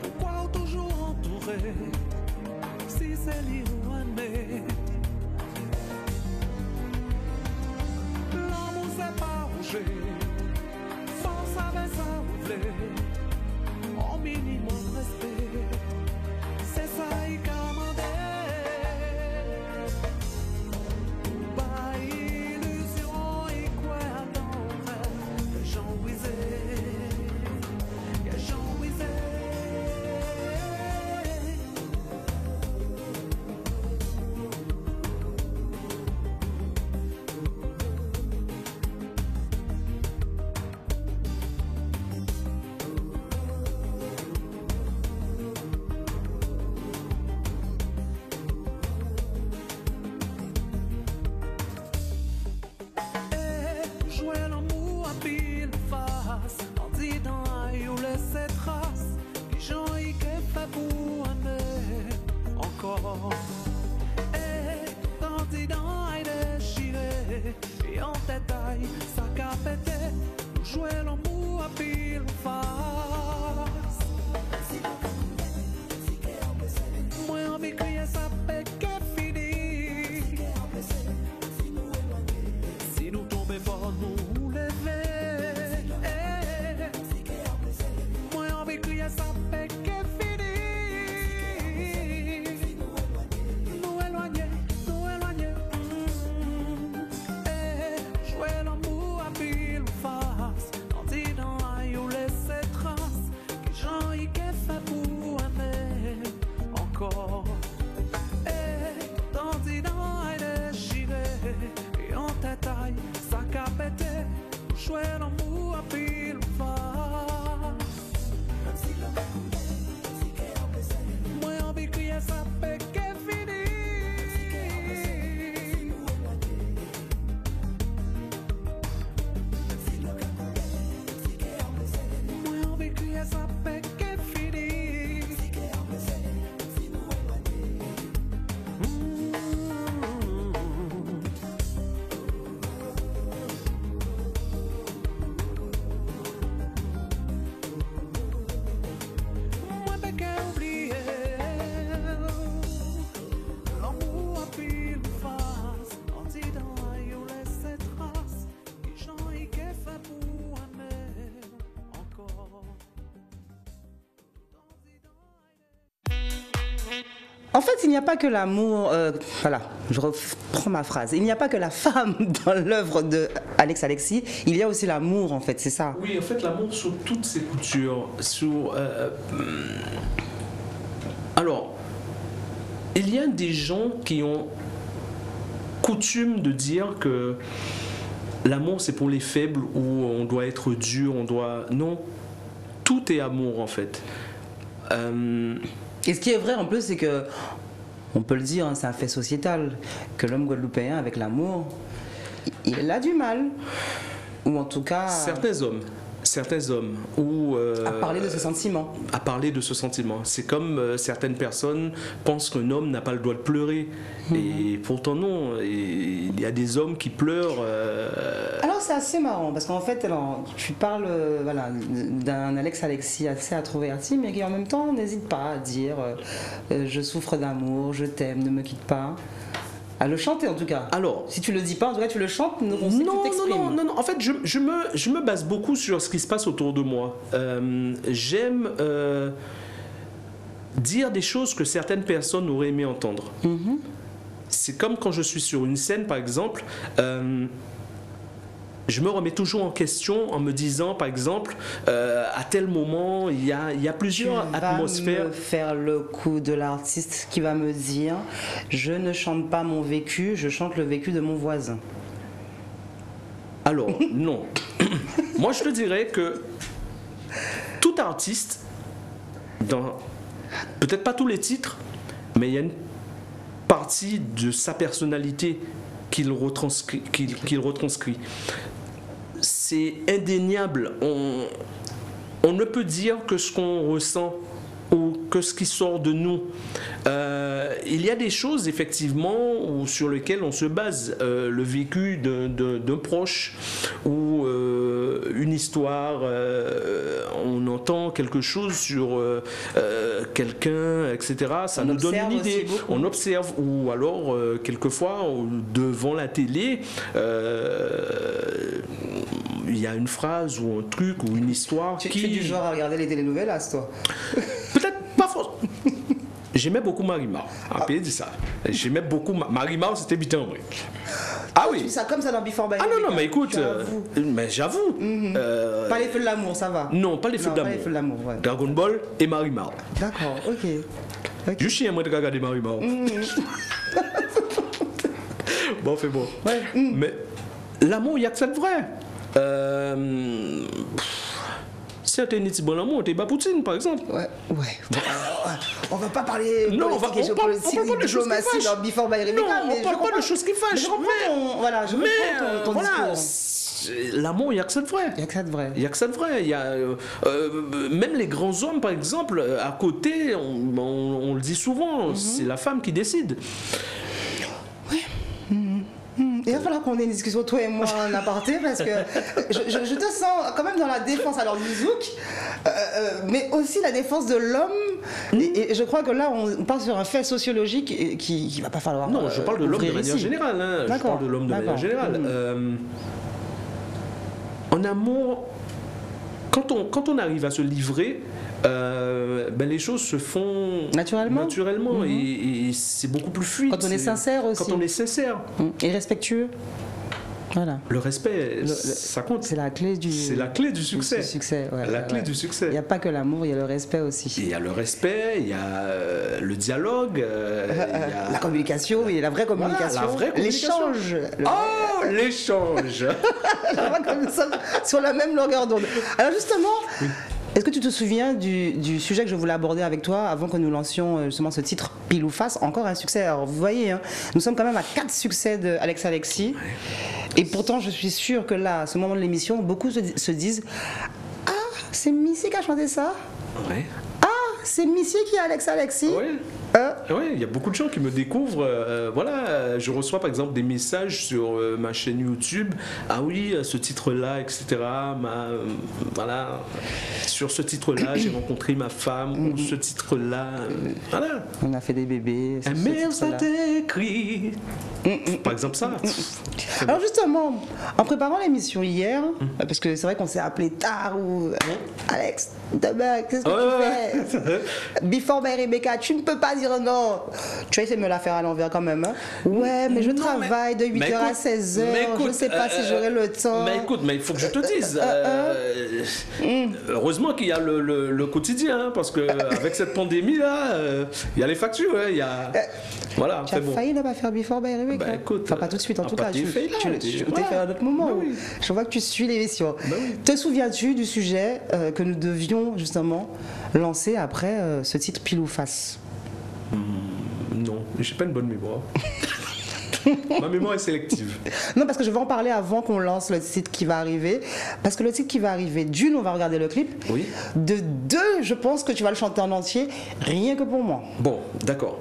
Pourquoi toujours entouré? Si c'est l'irouané, l'amour c'est pas rouger, force avec ça ouvler, en minimum respect, c'est ça y commandé. Pas illusion et quoi dans rêve, que j'en brisé. Jouer l'amour à pile face, en disant aïe ou laisser trace, qui j'en ai fait pour un encore. Et quand disant aïe déchiré, et en tête aïe, ça qu'a pété, jouer l'amour à pile face. Moi envie crier ça fait qu'est fini. Si nous tombons fort, nous lever. Moi envie En fait, il n'y a pas que l'amour. Voilà, je reprends ma phrase. Il n'y a pas que la femme dans l'œuvre de Alex Alexis. Il y a aussi l'amour, en fait, c'est ça. Oui, en fait, l'amour sous toutes ses coutures. Alors, il y a des gens qui ont coutume de dire que l'amour, c'est pour les faibles, où on doit être dur, on doit... Non, tout est amour, en fait. Et ce qui est vrai en plus, c'est que, on peut le dire, hein, c'est un fait sociétal, que l'homme guadeloupéen, avec l'amour, il a du mal. Ou en tout cas... Certains hommes, ou... à parler de ses sentiments. À parler de ce sentiment. C'est comme certaines personnes pensent qu'un homme n'a pas le droit de pleurer. Et pourtant non, il y a des hommes qui pleurent. Alors c'est assez marrant, parce qu'en fait, alors, tu parles voilà, d'un Alex Alexis assez introverti, mais qui en même temps n'hésite pas à dire je souffre d'amour, je t'aime, ne me quitte pas. À le chanter en tout cas. Alors, si tu le dis pas, en tout cas tu le chantes, on sait que tu t'exprimes. Non. En fait, je me base beaucoup sur ce qui se passe autour de moi. J'aime dire des choses que certaines personnes auraient aimé entendre. C'est comme quand je suis sur une scène, par exemple. Je me remets toujours en question en me disant, par exemple, à tel moment, il y a plusieurs atmosphères. Tu vas me faire le coup de l'artiste qui va me dire « Je ne chante pas mon vécu, je chante le vécu de mon voisin ». Alors, non. Moi, je te dirais que tout artiste, dans peut-être pas tous les titres, mais il y a une partie de sa personnalité qu'il retranscrit. C'est indéniable. On ne peut dire que ce qu'on ressent ou que ce qui sort de nous. Il y a des choses effectivement sur lesquelles on se base. Le vécu d'un proche ou une histoire, on entend quelque chose sur quelqu'un, etc. Ça nous donne une idée. On observe, ou alors quelquefois devant la télé, il y a une phrase ou un truc ou une histoire Tu es du genre à regarder les télénovelas, toi? Peut-être pas forcément. J'aimais beaucoup Marimar. Dit ça. J'aimais beaucoup Marimar, c'était bien vrai. Ah oui. Tu fais ça comme ça dans Before By. Ah non, mais écoute, mais j'avoue. Pas les feux de l'amour, ça va. Non, pas les feux de l'amour. Ouais. Dragon Ball et Marimar. D'accord, ok. Je chien moi de regarder Marimar. Bon, c'est bon. Ouais. Mais l'amour, il y a que ça de vrai. Certains petits bon amour, t'es Poutine par exemple. Ouais. On va pas parler politique et politique, diplomatie dans Before By Rebecca. Non, on parle pas de choses qui fâchent. Je comprends ton discours. L'amour, il y a que ça de vrai. Il y a que ça de vrai. Il y a que ça de vrai. Il y a même les grands hommes par exemple, à côté, on le dit souvent, c'est la femme qui décide. Il va falloir qu'on ait une discussion, toi et moi, en aparté, parce que je te sens quand même dans la défense, alors du zouk, mais aussi la défense de l'homme. Et je crois que là, on part sur un fait sociologique qui va pas falloir. Non, je parle de l'homme de manière générale. Hein. Je parle de l'homme de manière générale. En amour, quand on arrive à se livrer, les choses se font naturellement et c'est beaucoup plus fluide. Quand on est sincère aussi. Quand on est sincère. Et respectueux. Voilà. Le respect, ça compte. C'est la clé du succès. La clé du succès. Il n'y a pas que l'amour, il y a le respect aussi. Il y a le respect, il y a le dialogue, il y a la communication, il y a la vraie communication. Voilà, l'échange. L'échange. Comme ça, sur la même longueur d'onde. Alors justement, est-ce que tu te souviens du sujet que je voulais aborder avec toi avant que nous lancions justement ce titre Pile ou Face, encore un succès. Alors vous voyez, nous sommes quand même à 4 succès de Alex Alexis. Et pourtant, je suis sûre que là, à ce moment de l'émission, beaucoup se disent « Ah, c'est Missy qui a chanté ça ?» Ouais. Ah, c'est Missy qui est Alex Alexis. Oui. Oui, il y a beaucoup de gens qui me découvrent. Voilà, je reçois par exemple des messages sur ma chaîne YouTube. Ah oui, ce titre-là, etc. Voilà, sur ce titre-là, j'ai rencontré ma femme. Ou ce titre-là, voilà. On a fait des bébés. Un mail, ça t'écrit. Par exemple, ça. Alors justement, en préparant l'émission hier, parce que c'est vrai qu'on s'est appelé tard ou Alex, demain, qu'est-ce que tu fais? Before By Rebecca, tu ne peux pas dire non non, tu as essayé de me la faire à l'envers quand même. Hein. Ouais, mais je Non, travaille de 8h à 16h. Je ne sais pas si j'aurai le temps. Mais écoute, mais il faut que je te dise. Heureusement qu'il y a le quotidien, hein, parce qu'avec cette pandémie-là, il y a les factures. Hein, il y a... Voilà, tu as failli ne pas faire Before by Eric. Écoute, enfin, pas tout de suite en tout cas. Tu t'es fait à un autre moment. Bah oui. Je vois que tu suis l'émission. Bah oui. Te souviens-tu du sujet que nous devions justement lancer après ce titre Pile ou Face? Non, j'ai pas une bonne mémoire. Ma mémoire est sélective. Non, parce que je vais en parler avant qu'on lance le titre qui va arriver. Parce que le titre qui va arriver, d'une, on va regarder le clip. Oui. De deux, je pense que tu vas le chanter en entier, rien que pour moi. Bon, d'accord.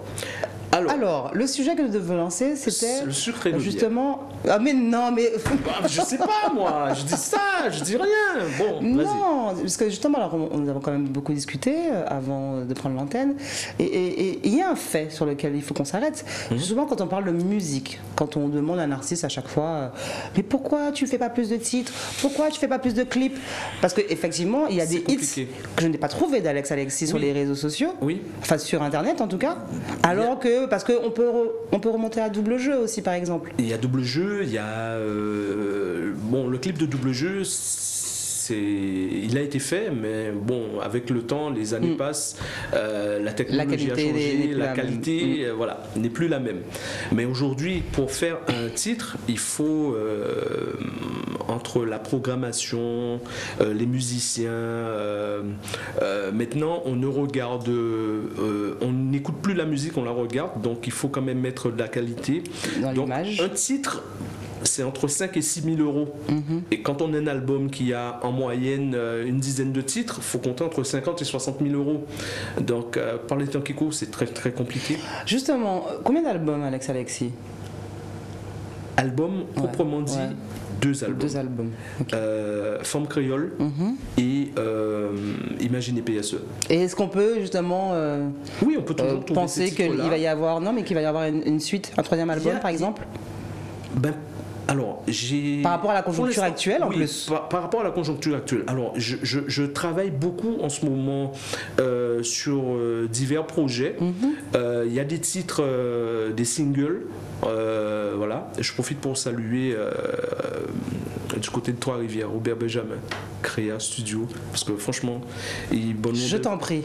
Alors, le sujet que nous devions lancer, c'était le sucre et le justement. Ah mais non, mais bah, je sais pas moi, je dis ça, je dis rien. Bon, vas-y. Non, parce que justement, alors, nous avons quand même beaucoup discuté avant de prendre l'antenne, et il y a un fait sur lequel il faut qu'on s'arrête. Souvent, quand on parle de musique, quand on demande à un artiste à chaque fois, mais pourquoi tu fais pas plus de titres? Pourquoi tu fais pas plus de clips? Parce que effectivement, il y a des hits que je n'ai pas trouvé d'Alex Alexis sur les réseaux sociaux, enfin sur Internet en tout cas, alors que parce qu'on peut remonter à Double Jeu aussi par exemple. Il y a Double Jeu, il y a bon, le clip de Double Jeu, il a été fait, mais bon, avec le temps, les années passent, la technologie a changé, la qualité, voilà, n'est plus la même. Mais aujourd'hui, pour faire un titre, il faut entre la programmation, les musiciens. Maintenant, on ne regarde, on n'écoute plus la musique, on la regarde, donc il faut quand même mettre de la qualité. Dans l'image. Un titre, c'est entre 5 et 6 000 euros. Et quand on a un album qui a en moyenne une dizaine de titres, il faut compter entre 50 et 60 000 euros. Donc, par les temps qui courent, c'est très très compliqué. Justement, combien d'albums, Alex Alexis? Album, proprement dit, 2 albums. 2 albums. Okay. Forme créole et Imaginez PSE. Et est-ce qu'on peut justement oui, on peut toujours penser qu'il va y avoir, non, mais qu'il va y avoir une suite, un 3e album par exemple? Ben, alors, par rapport à la conjoncture actuelle, en plus. Par rapport à la conjoncture actuelle. Alors, je travaille beaucoup en ce moment sur divers projets. Il y a des titres, des singles. Voilà. Je profite pour saluer du côté de Trois-Rivières, Robert Benjamin, Créa Studio, parce que franchement, je t'en prie.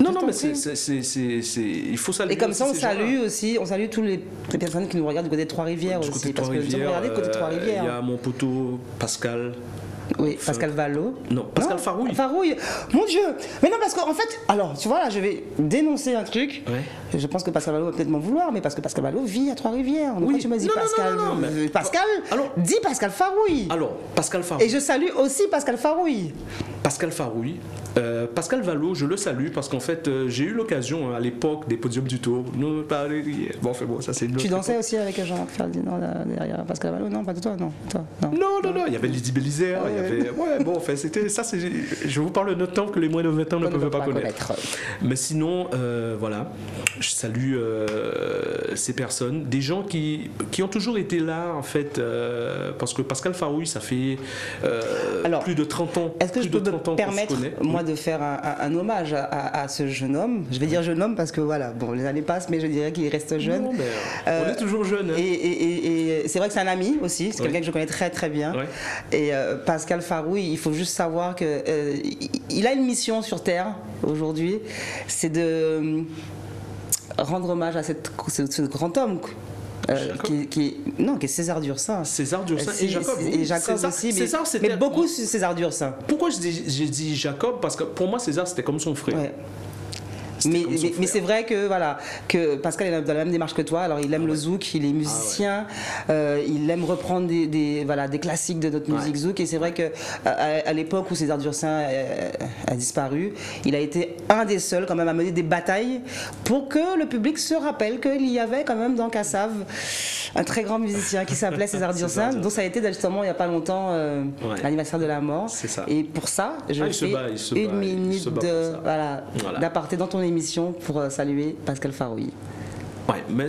Non, mais il faut saluer. Et comme ça, on salue tous les personnes qui nous regardent du côté de Trois-Rivières aussi. Parce que nous avons regardé du côté de Trois-Rivières. Il y a mon poteau Pascal. Oui, Pascal Vallot. Non, Pascal Farouille. Farouille. Mon Dieu. Mais non, parce qu'en fait, alors, tu vois, là, je vais dénoncer un truc. Je pense que Pascal Vallot va peut-être m'en vouloir, mais parce que Pascal Vallot vit à Trois-Rivières. Oui. Tu m'as dit Pascal. Non, Pascal, alors, dis Pascal Farouille. Alors, Pascal Farouille. Et je salue aussi Pascal Farouille. Pascal Farouille. Pascal Vallot, je le salue parce qu'en fait, j'ai eu l'occasion à l'époque des podiums du tour. Bon, ça c'est une autre. Tu dansais aussi avec Jean-Marc Ferdinand derrière Pascal Vallot? Non, pas de toi, non. Non. Il y avait Lydie Bélisaire. C'était ça. Je vous parle d'un temps que les moins de 20 ans ne peuvent pas connaître. Mais sinon, voilà, je salue ces personnes, des gens qui ont toujours été là en fait, parce que Pascal Farouille, ça fait plus de 30 ans. Est-ce que je peux me permettre, moi, de faire un hommage à ce jeune homme? Je vais dire jeune homme parce que voilà, bon, les années passent, mais je dirais qu'il reste jeune. Non, on est toujours jeune. Hein. Et c'est vrai que c'est un ami aussi, c'est quelqu'un que je connais très très bien. Et Pascal Farouille, il faut juste savoir que il a une mission sur Terre aujourd'hui, c'est de rendre hommage à ce grand homme. Qui est César Dursin. César Dursin et Jacob. Et Jacob César, aussi, mais beaucoup César Dursin. Pourquoi j'ai dit Jacob? Parce que pour moi, César, c'était comme son frère. Mais c'est vrai que Pascal est dans la même démarche que toi. Alors il aime le zouk, il est musicien, il aime reprendre des classiques de notre musique zouk. Et c'est vrai que à l'époque où César Dursin a disparu, il a été un des seuls quand même à mener des batailles pour que le public se rappelle qu'il y avait quand même dans Cassav un très grand musicien qui s'appelait César Dursin, dont ça a été justement il n'y a pas longtemps l'anniversaire de la mort. Et pour ça, je fais une minute d'aparté dans ton émission pour saluer Pascal Farouille. Ouais, mais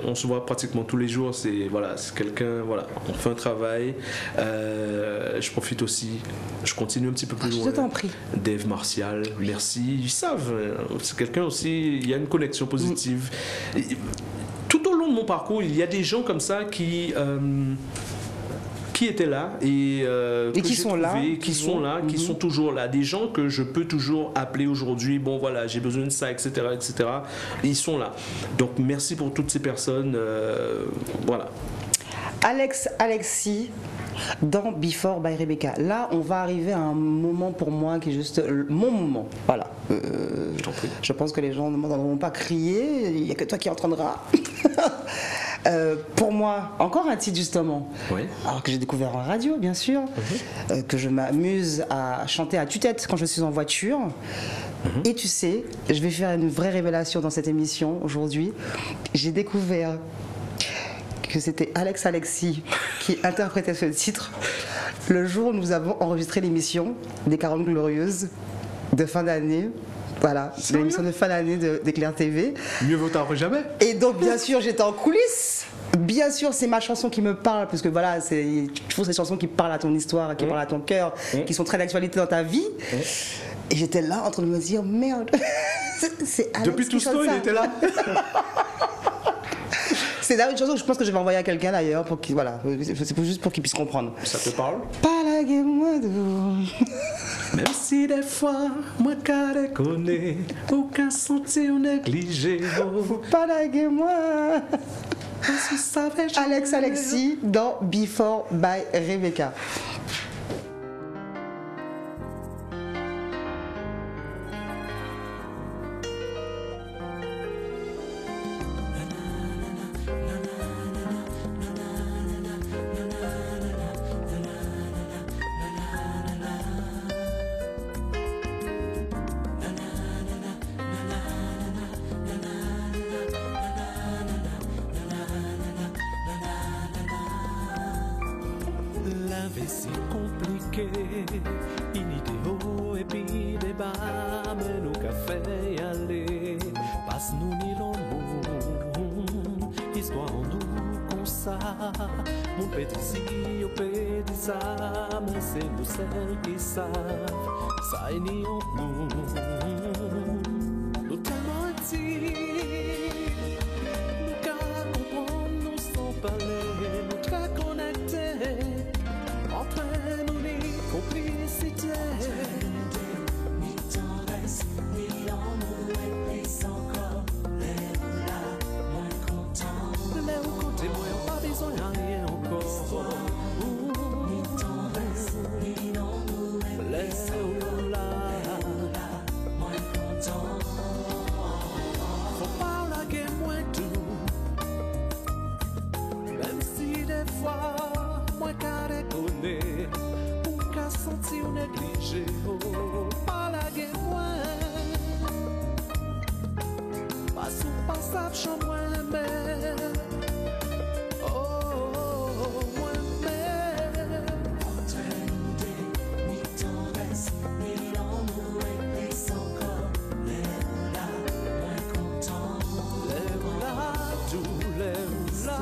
on se voit pratiquement tous les jours. C'est quelqu'un, voilà, on fait un travail. Je profite aussi, je continue un petit peu plus loin. Je t'en prie. Dave Martial, merci. Ils savent, c'est quelqu'un aussi, il y a une connexion positive. Tout au long de mon parcours, il y a des gens comme ça qui étaient là et qui sont là, qui sont toujours là. Des gens que je peux toujours appeler aujourd'hui. Bon, voilà, j'ai besoin de ça, etc., etc. Et ils sont là. Donc, merci pour toutes ces personnes. Voilà. Alexis, dans Before by Rebecca. Là, on va arriver à un moment pour moi qui est juste mon moment. Voilà. Je pense que les gens ne m'entendront pas crier. Il n'y a que toi qui entendras. Pour moi, encore un titre justement. Oui. Alors que j'ai découvert en radio, bien sûr, que je m'amuse à chanter à tue-tête quand je suis en voiture. Et tu sais, je vais faire une vraie révélation dans cette émission aujourd'hui. J'ai découvert que c'était Alexis qui interprétait ce titre le jour où nous avons enregistré l'émission des 40 Glorieuses de fin d'année. Voilà, l'émission de fin d'année d'Éclair TV. Mieux vaut tard que jamais. Et donc, bien sûr, j'étais en coulisses. Bien sûr, c'est ma chanson qui me parle, parce que voilà, il faut ces chansons qui parlent à ton histoire, qui parlent à ton cœur, qui sont très d'actualité dans ta vie. Et j'étais là en train de me dire, merde, c'est Alex. Depuis tout ce temps, il était là. C'est d'ailleurs une chanson que je pense que je vais envoyer à quelqu'un d'ailleurs, pour qu'il, voilà, c'est juste pour qu'il puisse comprendre. Ça te parle? Pas la gueule, moi de... Même si des fois, moi qu'à déconner, aucun sentir négligé. Faut pas la gueule, moi. Alexis dans Before by Rebecca. Si compliqué, inidéo et puis débat, mais nous café y aller, passe nous ni l'amour, histoire en nous comme ça, mon petit si au petit ça, mais c'est nous celles qui savent, ça est ni en nous tellement dit, nous qu'à comprendre, nous sans parler, nous très connectés. Entre nous, ni complicité. Ni tendresse, ni amour, et puis encore, les là, moins content. Les ou côté, moi, pas besoin de rien encore. Ni tendresse, ni amour, et puis encore, les là, moins content. Faut pas laguer moins tout, même si des fois. Moi qu'à déconner, ou qu'à sentir négligé, oh, pas la guerre, pas sous passage, j'en moi mais, oh, moi mais. Entre nous deux, ni tendresse, ni amour, et puis encore, les là, moins content. Les là, tous les là.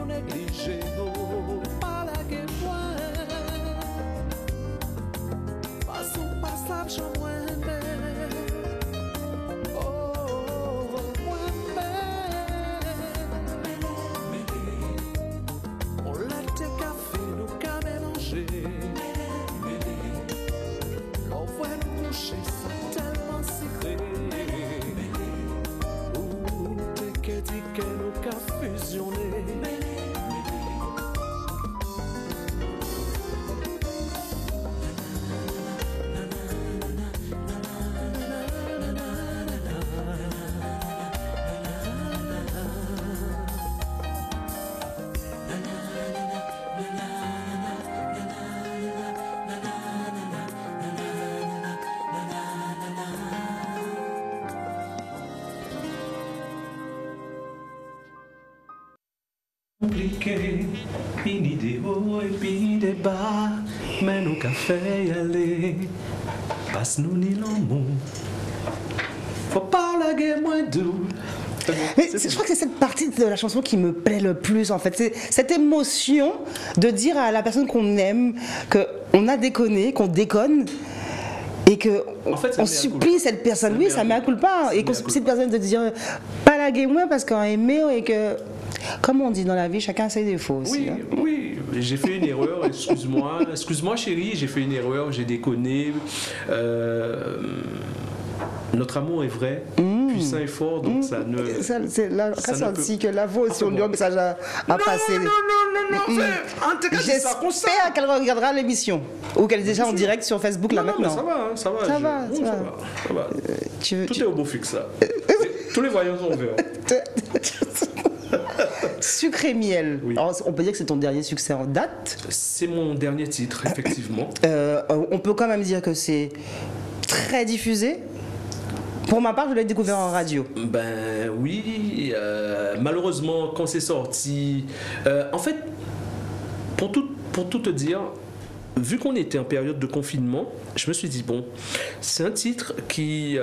Négligé, oh, pas la guerre, pas son passage en moi, mais, oh, moi, mais. Compliqué, fini des hauts et puis des bas, mais nous qu'à faire y aller, passe-nous ni l'amour, faut pas la guerre moins doux. Mais je crois que c'est cette partie de la chanson qui me plaît le plus en fait. C'est cette émotion de dire à la personne qu'on aime qu'on a déconné, qu'on déconne. Et que En fait, on supplie cette personne, oui, ça met à culpa, et qu'on supplie cette personne de dire pas la moi parce qu'on a aimé et que, comme on dit dans la vie, chacun a ses défauts aussi. Oui, hein. oui, j'ai fait une erreur, excuse-moi chérie, j'ai fait une erreur, j'ai déconné. Notre amour est vrai, puissant et fort, donc ça ne... C'est là ça qu'on ne senti que la voix aussi, on lui a un message à passer. Non, en tout cas, c'est ça qu'on sait. J'espère qu'elle regardera l'émission, ou qu'elle est déjà en direct sur Facebook là Non, mais maintenant. ça va. Ça va. Ça va. Tout est au beau fixe, là. Tous les voyants sont verts. Sucre et miel. Oui. Alors, on peut dire que c'est ton dernier succès en date. C'est mon dernier titre, effectivement. On peut quand même dire que c'est très diffusé. Pour ma part, je l'ai découvert en radio. Ben oui, malheureusement, quand c'est sorti... en fait, pour tout te dire, vu qu'on était en période de confinement, je me suis dit, bon, c'est un titre qui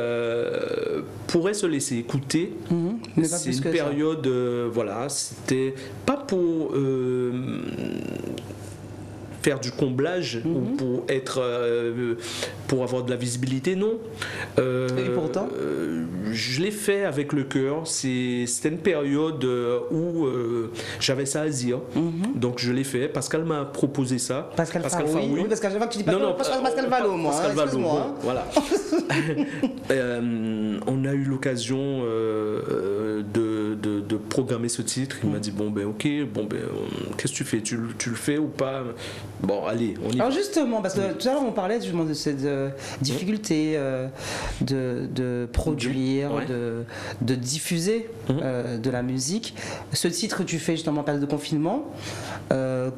pourrait se laisser écouter. Mais pas C'est plus une que ça. période, voilà, c'était pas pour... faire du comblage ou pour avoir de la visibilité, non. Et pourtant Je l'ai fait avec le cœur. C'était une période où j'avais ça à dire, donc je l'ai fait. Pascal m'a proposé ça. Pascal Faroui. Oui, parce qu'à chaque fois que tu dis Pascal Valo, moi. Pascal Valo, Excuse-moi. bon, voilà. On a eu l'occasion de programmer ce titre. Il m'a dit bon ben ok, qu'est-ce que tu fais, tu le fais ou pas? Bon allez, on y va. Alors justement, parce que tout à l'heure on parlait justement de cette difficulté de produire, Ouais. de diffuser de la musique. Ce titre que tu fais justement en période de confinement,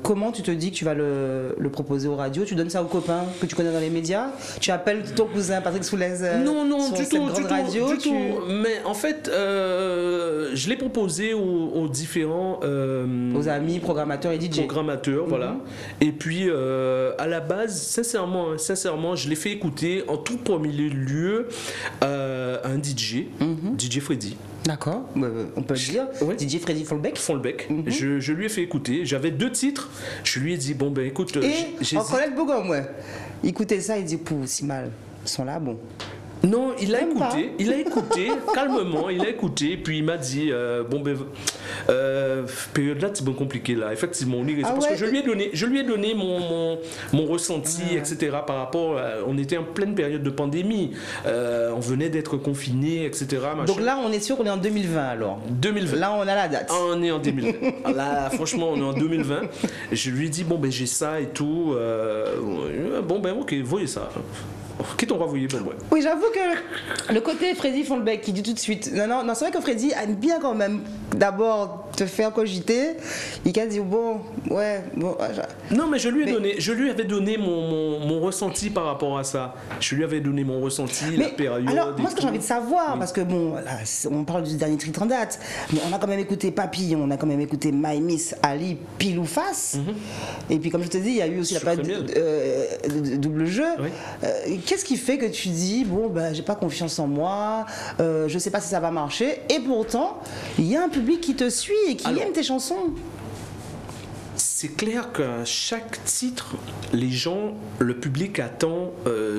comment tu te dis que tu vas le proposer aux radios? Tu donnes ça aux copains que tu connais dans les médias? Tu appelles ton cousin Patrick Soulez Non, sur du cette tout, grande radio, du tout. Mais en fait, je l'ai proposé aux différents aux amis, programmateurs et DJ. programmateurs, voilà. Et puis, à la base, sincèrement, je l'ai fait écouter en tout premier lieu à un DJ, DJ Freddy. D'accord, on peut le dire. Ouais. DJ Freddy Folbeck. Je lui ai fait écouter. J'avais 2 titres. Je lui ai dit bon ben écoute, Et j'hésite. en Colette Bogom, ouais. Écoutez ça, il dit pou, si mal. Ils sont là, bon. Non, il a Même pas. écouté calmement, il a écouté, puis il m'a dit période là c'est bon compliqué là, effectivement on y reste. Ah Parce ouais. que je lui ai donné mon ressenti, etc. par rapport on était en pleine période de pandémie, on venait d'être confinés, etc. machin. Donc là, on est sûr qu'on est en 2020 alors. 2020. Là, on a la date. On est en 2020. Là, franchement, on est en 2020. Et je lui ai dit, bon, ben, j'ai ça et tout. Bon, ben, ok, voyez ça. Qui t'en va voyer, ben, ouais. Oui, j'avoue que le côté Freddy Folbeck qui dit tout de suite. Non, c'est vrai que Freddy aime bien quand même d'abord te faire cogiter. Il a dit, bon, ouais, bon. Non, mais je lui avais donné mon ressenti par rapport à ça. Je lui avais donné mon ressenti, la période. Alors, moi, ce que j'ai envie de savoir, Oui. parce que bon, là, on parle du dernier titre en date, mais on a quand même écouté Papillon, on a quand même écouté My Miss Ali, Pile ou Face. Et puis, comme je te dis, il y a eu aussi Sucre la et période de double jeu. Oui. Qu'est-ce qui fait que tu dis, bon, ben, j'ai pas confiance en moi, je sais pas si ça va marcher, et pourtant, il y a un public qui te suit et qui aime tes chansons? C'est clair qu'à chaque titre, les gens, le public attend,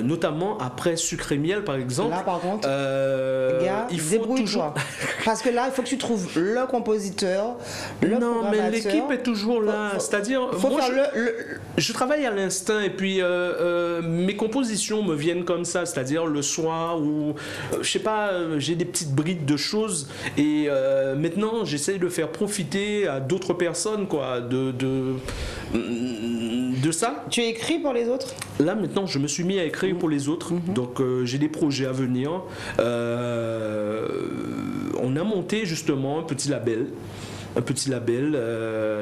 notamment après Sucre et Miel par exemple. Là, par contre, gars, il faut débrouille-toi. toujours. Parce que là, il faut que tu trouves le compositeur, le Non, mais programmateur. l'équipe est toujours là. C'est-à-dire, Faut moi, faire je travaille à l'instinct et puis mes compositions me viennent comme ça, c'est-à-dire le soir ou je sais pas, j'ai des petites brides de choses et maintenant j'essaye de faire profiter à d'autres personnes quoi de ça. Tu écris pour les autres? Là maintenant je me suis mis à écrire pour les autres, donc j'ai des projets à venir. On a monté justement un petit label un petit label.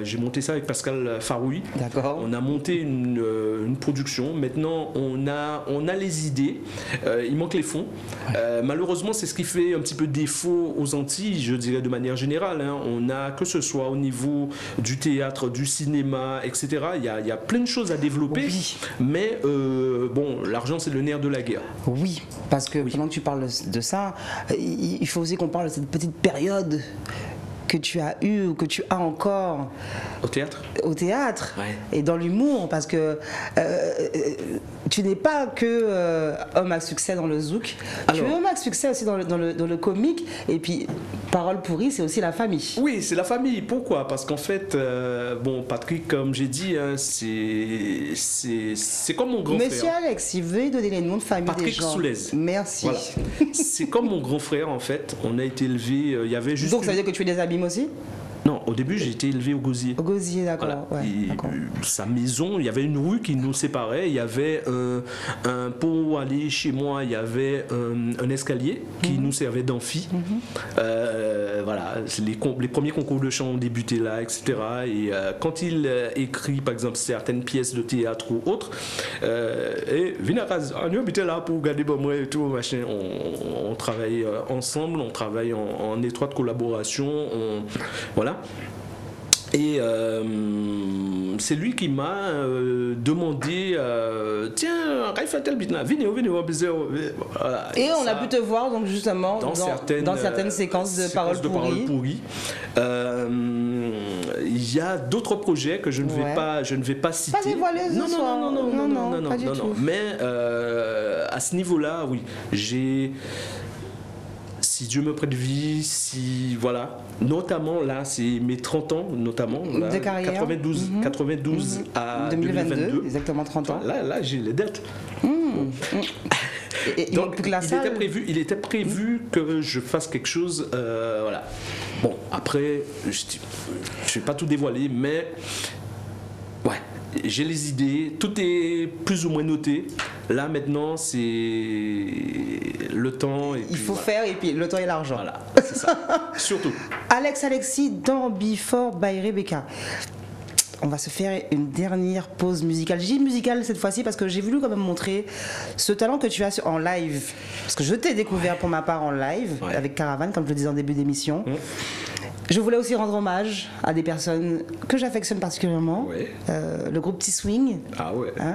J'ai monté ça avec Pascal Faroui. D'accord. On a monté une production. Maintenant, on a les idées. Il manque les fonds. Malheureusement, c'est ce qui fait un petit peu défaut aux Antilles, je dirais de manière générale. Hein. On a, que ce soit au niveau du théâtre, du cinéma, etc. Il y a plein de choses à développer. Oui. Mais bon, l'argent, c'est le nerf de la guerre. Oui, parce que pendant que tu parles de ça, il faut aussi qu'on parle de cette petite période que tu as eue ou que tu as encore Au théâtre? au théâtre Ouais. et dans l'humour, parce que tu n'es pas que homme à succès dans le zouk, tu Alors. es homme à succès aussi dans le comique, et puis parole pourrie, c'est aussi la famille. Oui, c'est la famille. Pourquoi? Parce qu'en fait, bon, Patrick, comme j'ai dit, hein, c'est comme mon grand Monsieur frère. Alex, il veut donner les noms de famille Patrick des gens. Soulez. Merci. Voilà. C'est comme mon grand frère, en fait. On a été élevé. Il y avait juste. Donc ça veut dire que tu es des abîmes aussi? Non, au début, j'ai été élevé au Gosier. Au Gosier, d'accord. Voilà. Ouais, Et, d'accord. sa maison, il y avait une rue qui nous séparait. Il y avait pour aller chez moi, il y avait un escalier qui nous servait d'amphi. Voilà, les premiers concours de chant ont débuté là, etc. Et quand il écrit, par exemple, certaines pièces de théâtre ou autres, et Vinaraz, on habitait là pour garder moi et tout, machin. On travaille ensemble, on travaille en étroite collaboration. Voilà. Et c'est lui qui m'a demandé tiens, Raif tel bit là, venez, voilà. Et on ça, a pu te voir donc justement dans certaines séquences de paroles pourries. Il y a d'autres projets que je ne vais pas citer. Pas dévoiler ce soir. Non, pas du tout. Mais à ce niveau-là, oui, si Dieu me prête vie, si voilà, notamment là, c'est mes 30 ans, notamment là, de carrière. 92 à 2022, exactement 30 ans. Là, j'ai les dates. Et Donc, la salle... il était prévu que je fasse quelque chose, voilà. Bon, après, je vais pas tout dévoiler, mais ouais. J'ai les idées, tout est plus ou moins noté. Là maintenant, c'est le temps. Il faut faire, et puis le temps et l'argent. Voilà, c'est ça. Surtout. Alexis dans Before by Rebecca. On va se faire une dernière pause musicale. Je dis musicale cette fois-ci parce que j'ai voulu quand même montrer ce talent que tu as en live. Parce que je t'ai découvert pour ma part en live avec Caravane, comme je le disais en début d'émission. Je voulais aussi rendre hommage à des personnes que j'affectionne particulièrement. Le groupe T-Swing,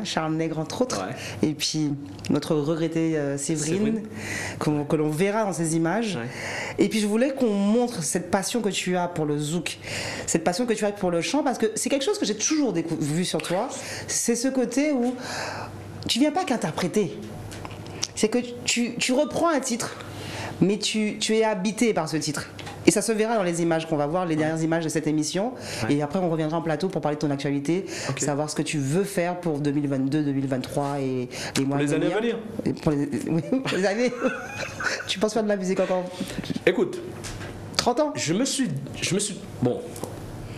Charles Nègre entre autres, et puis notre regrettée Séverine, que l'on verra dans ces images. Et puis je voulais qu'on montre cette passion que tu as pour le zouk, cette passion que tu as pour le chant, parce que c'est quelque chose que j'ai toujours vu sur toi. C'est ce côté où tu viens pas qu'interpréter. C'est que tu reprends un titre, mais tu es habité par ce titre. Et ça se verra dans les images qu'on va voir, les dernières images de cette émission. Et après, on reviendra en plateau pour parler de ton actualité, savoir ce que tu veux faire pour 2022, 2023 et les mois à venir. Pour les années à venir. Pour les années. Tu penses faire de la musique encore? Écoute, 30 ans. Je me suis. Bon,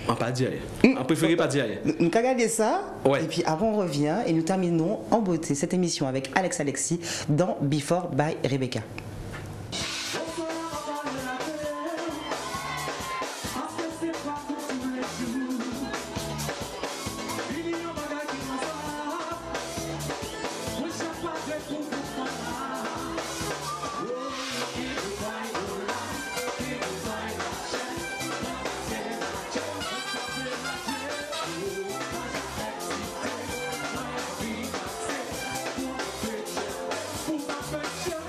on va pas dire rien. On préférait pas dire rien. Nous qu'à garder ça. Et puis après, on revient et nous terminons en beauté cette émission avec Alexis dans Before by Rebecca. Affectionné,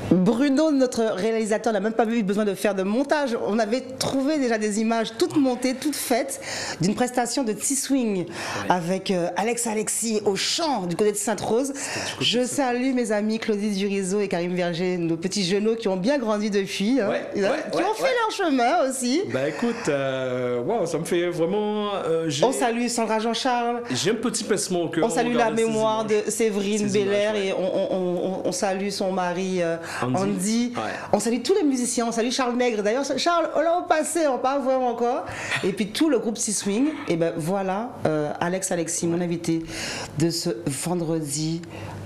Bruno, notre réalisateur, n'a même pas eu besoin de faire de montage. On avait trouvé déjà des images toutes montées, toutes faites, d'une prestation de T-Swing avec Alex Alexis au chant du côté de Sainte-Rose. Je salue mes amis Claudie Durizo et Karim Verger, nos petits genoux qui ont bien grandi depuis, hein, qui ont fait leur chemin aussi. Bah écoute, wow, ça me fait vraiment... on salue Sandra Jean-Charles. J'ai un petit pincement au cœur. On salue la mémoire de Séverine Belair et on salue son mari Andy. Ouais. On salue tous les musiciens, on salue Charles Nègre. D'ailleurs, Charles, on l'a passé, on va pas voir encore. Et puis tout le groupe C-Swing. Et ben voilà, Alex Alexis, mon invité de ce vendredi.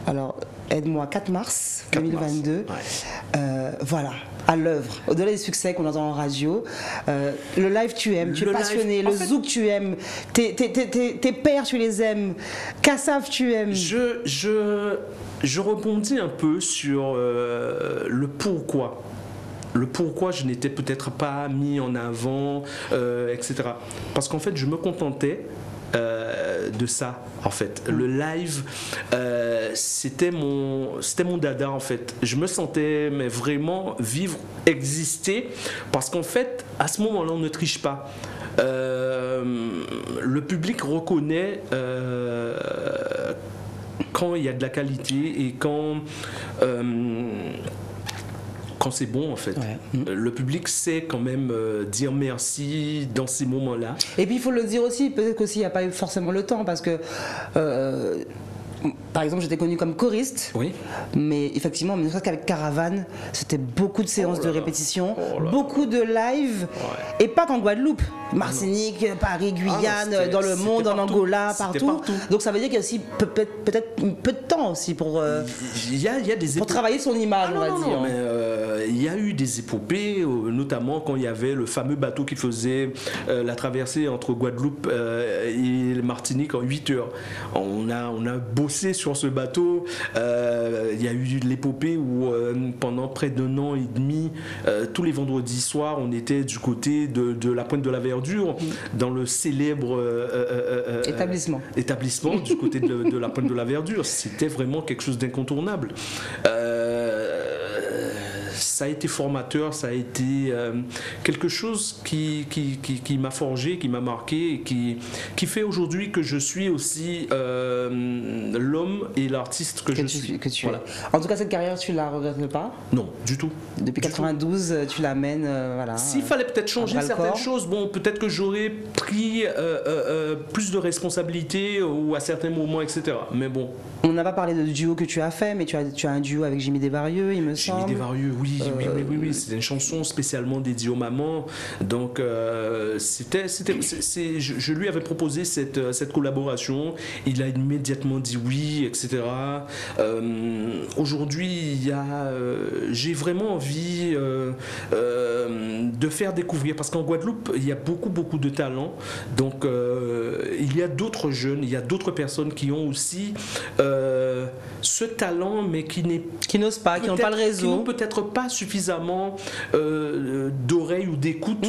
Alors, aide-moi, 4 mars 2022. Voilà, à l'œuvre. Au-delà des succès qu'on entend en radio, le live tu aimes, tu es passionné, le zouk tu aimes, tes pères tu les aimes, Kassav tu aimes. Je rebondis un peu sur le pourquoi. Le pourquoi je n'étais peut-être pas mis en avant, etc. Parce qu'en fait, je me contentais de ça, en fait. Le live, c'était mon dada, en fait. Je me sentais mais vraiment vivre, exister, parce qu'en fait, à ce moment-là, on ne triche pas. Le public reconnaît quand il y a de la qualité et quand c'est bon, en fait. Le public sait quand même dire merci dans ces moments-là. Et puis il faut le dire aussi, peut-être qu'aussi il n'y a pas eu forcément le temps, parce que par exemple, j'étais connue comme choriste, mais effectivement, ne serait-ce qu'avec Caravane, c'était beaucoup de séances de répétition, beaucoup de live, et pas qu'en Guadeloupe, Martinique, Paris, Guyane, dans le monde, en Angola, partout. Donc ça veut dire qu'il y a aussi peut-être un peu de temps aussi pour, pour travailler son image, on va dire. Mais il y a eu des épopées, notamment quand il y avait le fameux bateau qui faisait la traversée entre Guadeloupe et Martinique en 8 heures. On a bossé sur ce bateau. Il y a eu l'épopée où pendant près d'1 an et demi, tous les vendredis soirs, on était du côté de la Pointe de la Verdure, dans le célèbre établissement du côté de la Pointe de la Verdure. C'était vraiment quelque chose d'incontournable. Ça a été formateur, ça a été quelque chose qui m'a forgé, qui m'a marqué, et qui fait aujourd'hui que je suis aussi l'homme et l'artiste que je suis. Voilà. En tout cas, cette carrière, tu la regrettes pas? Non, du tout. Depuis 92, tu l'amènes, voilà. S'il fallait peut-être changer certaines choses, bon, peut-être que j'aurais pris plus de responsabilités ou à certains moments, etc. Mais bon. On n'a pas parlé de duo que tu as fait, mais tu as un duo avec Jimmy Desvarieux, il me semble. Jimmy Desvarieux, oui, c'était une chanson spécialement dédiée aux mamans. Donc, je lui avais proposé cette collaboration. Il a immédiatement dit oui, etc. Aujourd'hui, j'ai vraiment envie de faire découvrir, parce qu'en Guadeloupe, il y a beaucoup de talents. Donc, il y a d'autres jeunes, il y a d'autres personnes qui ont aussi ce talent, mais qui n'osent pas, qui n'ont pas le réseau, qui n'ont peut-être pas suffisamment d'oreilles ou d'écoute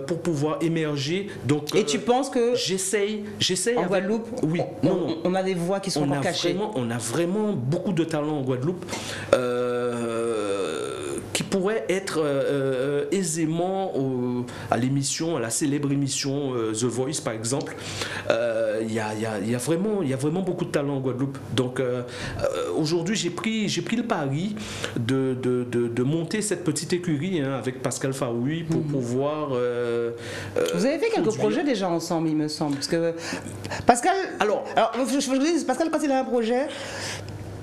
pour pouvoir émerger. Donc, et tu penses que j'essaye en Guadeloupe, oui, on a des voix qui sont encore cachées. On a vraiment beaucoup de talent en Guadeloupe qui pourraient être aisément à l'émission, à la célèbre émission The Voice, par exemple. Il y a vraiment beaucoup de talent en Guadeloupe. Donc aujourd'hui, j'ai pris le pari de monter cette petite écurie avec Pascal Faroui pour pouvoir vous avez fait quelques projets déjà ensemble, il me semble, parce que Pascal, alors je vous dis, Pascal, quand il a un projet,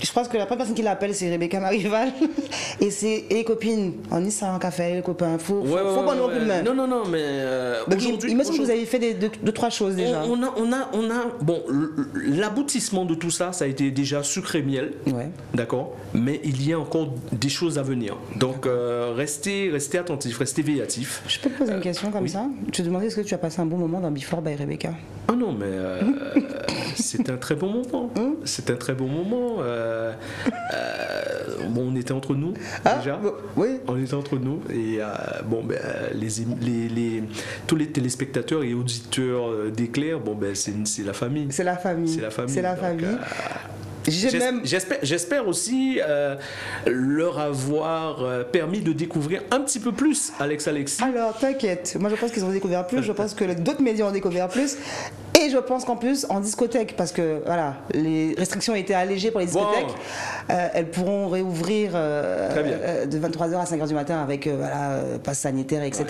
Je pense que la première personne qui l'appelle, c'est Rebecca, ma rivale. Et c'est les copines. On dit ça en café, les copains. Faut pas nous coups de main. Non, mais aujourd'hui. Il me semble que vous avez fait deux, trois choses déjà. On a bon, l'aboutissement de tout ça, ça a été déjà sucre et miel. Ouais. D'accord. Mais il y a encore des choses à venir. Donc, restez attentifs, restez véatifs. Je peux te poser une question comme ça? Je te demandais est-ce que tu as passé un bon moment dans Before by Rebecca? Ah non, mais c'est un très bon moment. C'est un très bon moment. Bon, on était entre nous déjà. Oui. On était entre nous et bon, ben, tous les téléspectateurs et auditeurs d'Éclair, bon, ben, c'est la famille. C'est la famille. C'est la famille. C'est la Donc, famille. J'espère aussi leur avoir permis de découvrir un petit peu plus Alex Alexis. Alors t'inquiète, moi je pense qu'ils ont découvert plus, je pense que d'autres médias ont découvert plus. Et je pense qu'en plus en discothèque, parce que voilà, les restrictions ont été allégées pour les discothèques, elles pourront réouvrir de 23h à 5h du matin avec passe sanitaire, etc.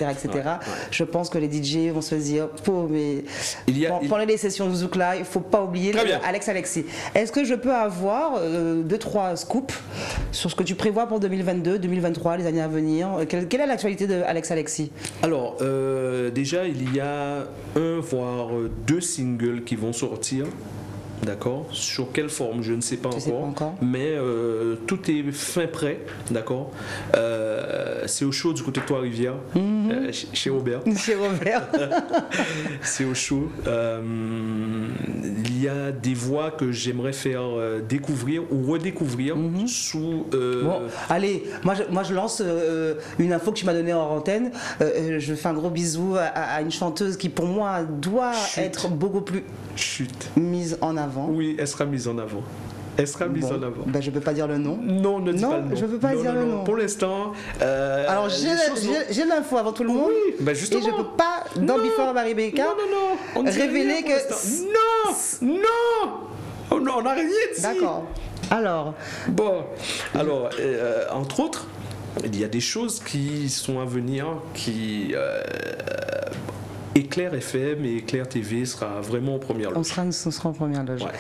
Je pense que les DJ vont se dire, mais pendant les sessions de Zouk là, il ne faut pas oublier Alex Alexis. Est-ce que je peux avoir 2-3 scoops sur ce que tu prévois pour 2022, 2023, les années à venir? Quelle est l'actualité de Alex Alexis? Alors, déjà, il y a voire 2 singles qui vont sortir. D'accord. Sur quelle forme, je ne sais pas encore. Mais tout est fin prêt. D'accord. C'est au show du côté de Trois-Rivières, chez Robert. Chez Robert. C'est au show. Il y a des voix que j'aimerais faire découvrir ou redécouvrir sous. Bon, allez, moi je lance une info que tu m'as donnée en antenne. Je fais un gros bisou à une chanteuse qui pour moi doit être beaucoup plus mise en avant. Oui, elle sera mise en avant. Elle sera mise en avant. Ben, je ne peux pas dire le nom. Non, ne dis pas le nom. Je ne peux pas dire le nom. Pour l'instant. Alors, j'ai l'info avant tout le monde. Oui, ben justement. Et je ne peux pas, dans Before by Rebecca, révéler que. Non, on n'a rien dit. D'accord. Alors. Bon, alors, entre autres, il y a des choses qui sont à venir qui. Éclair FM et Éclair TV sera vraiment en première loge. On sera en première loge. Ouais.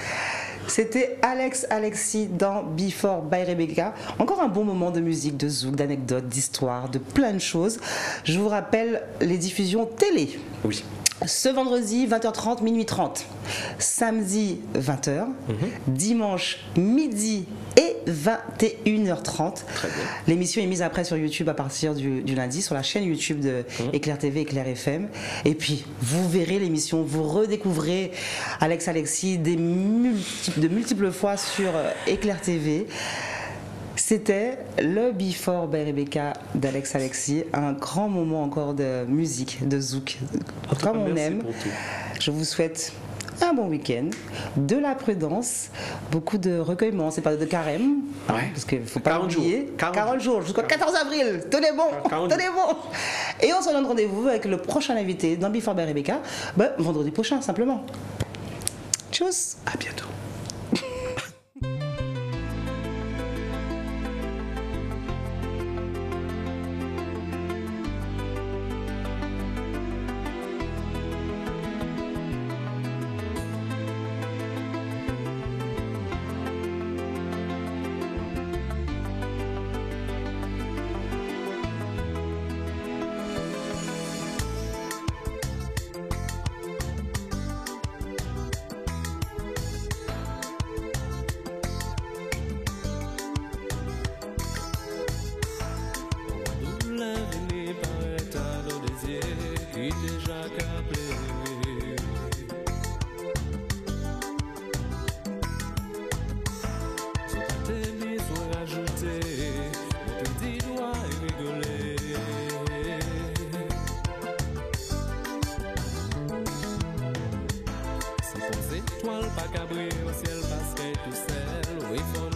C'était Alex Alexis dans Before by Rebecca. Encore un bon moment de musique, de zouk, d'anecdotes, d'histoires, de plein de choses. Je vous rappelle les diffusions télé. Oui. Ce vendredi, 20h30, minuit 30. Samedi, 20h. Dimanche, midi et 21h30. Très bien. L'émission est mise après sur YouTube à partir du lundi, sur la chaîne YouTube de Éclair TV, Éclair FM. Et puis, vous verrez l'émission, vous redécouvrez Alex Alexis de multiples fois sur Éclair TV. C'était le Before by Rebecca d'Alex Alexis, un grand moment encore de musique, de zouk, comme on aime. Je vous souhaite un bon week-end, de la prudence, beaucoup de recueillement, c'est pas de carême, parce qu'il ne faut pas oublier. 40 jours, jusqu'au 14 avril, tenez bon, tenez bon. Et on se donne rendez-vous avec le prochain invité dans Before by Rebecca, vendredi prochain simplement. Tchuss, à bientôt. Étoile pas cabré au ciel parce que tout seul, oui, faut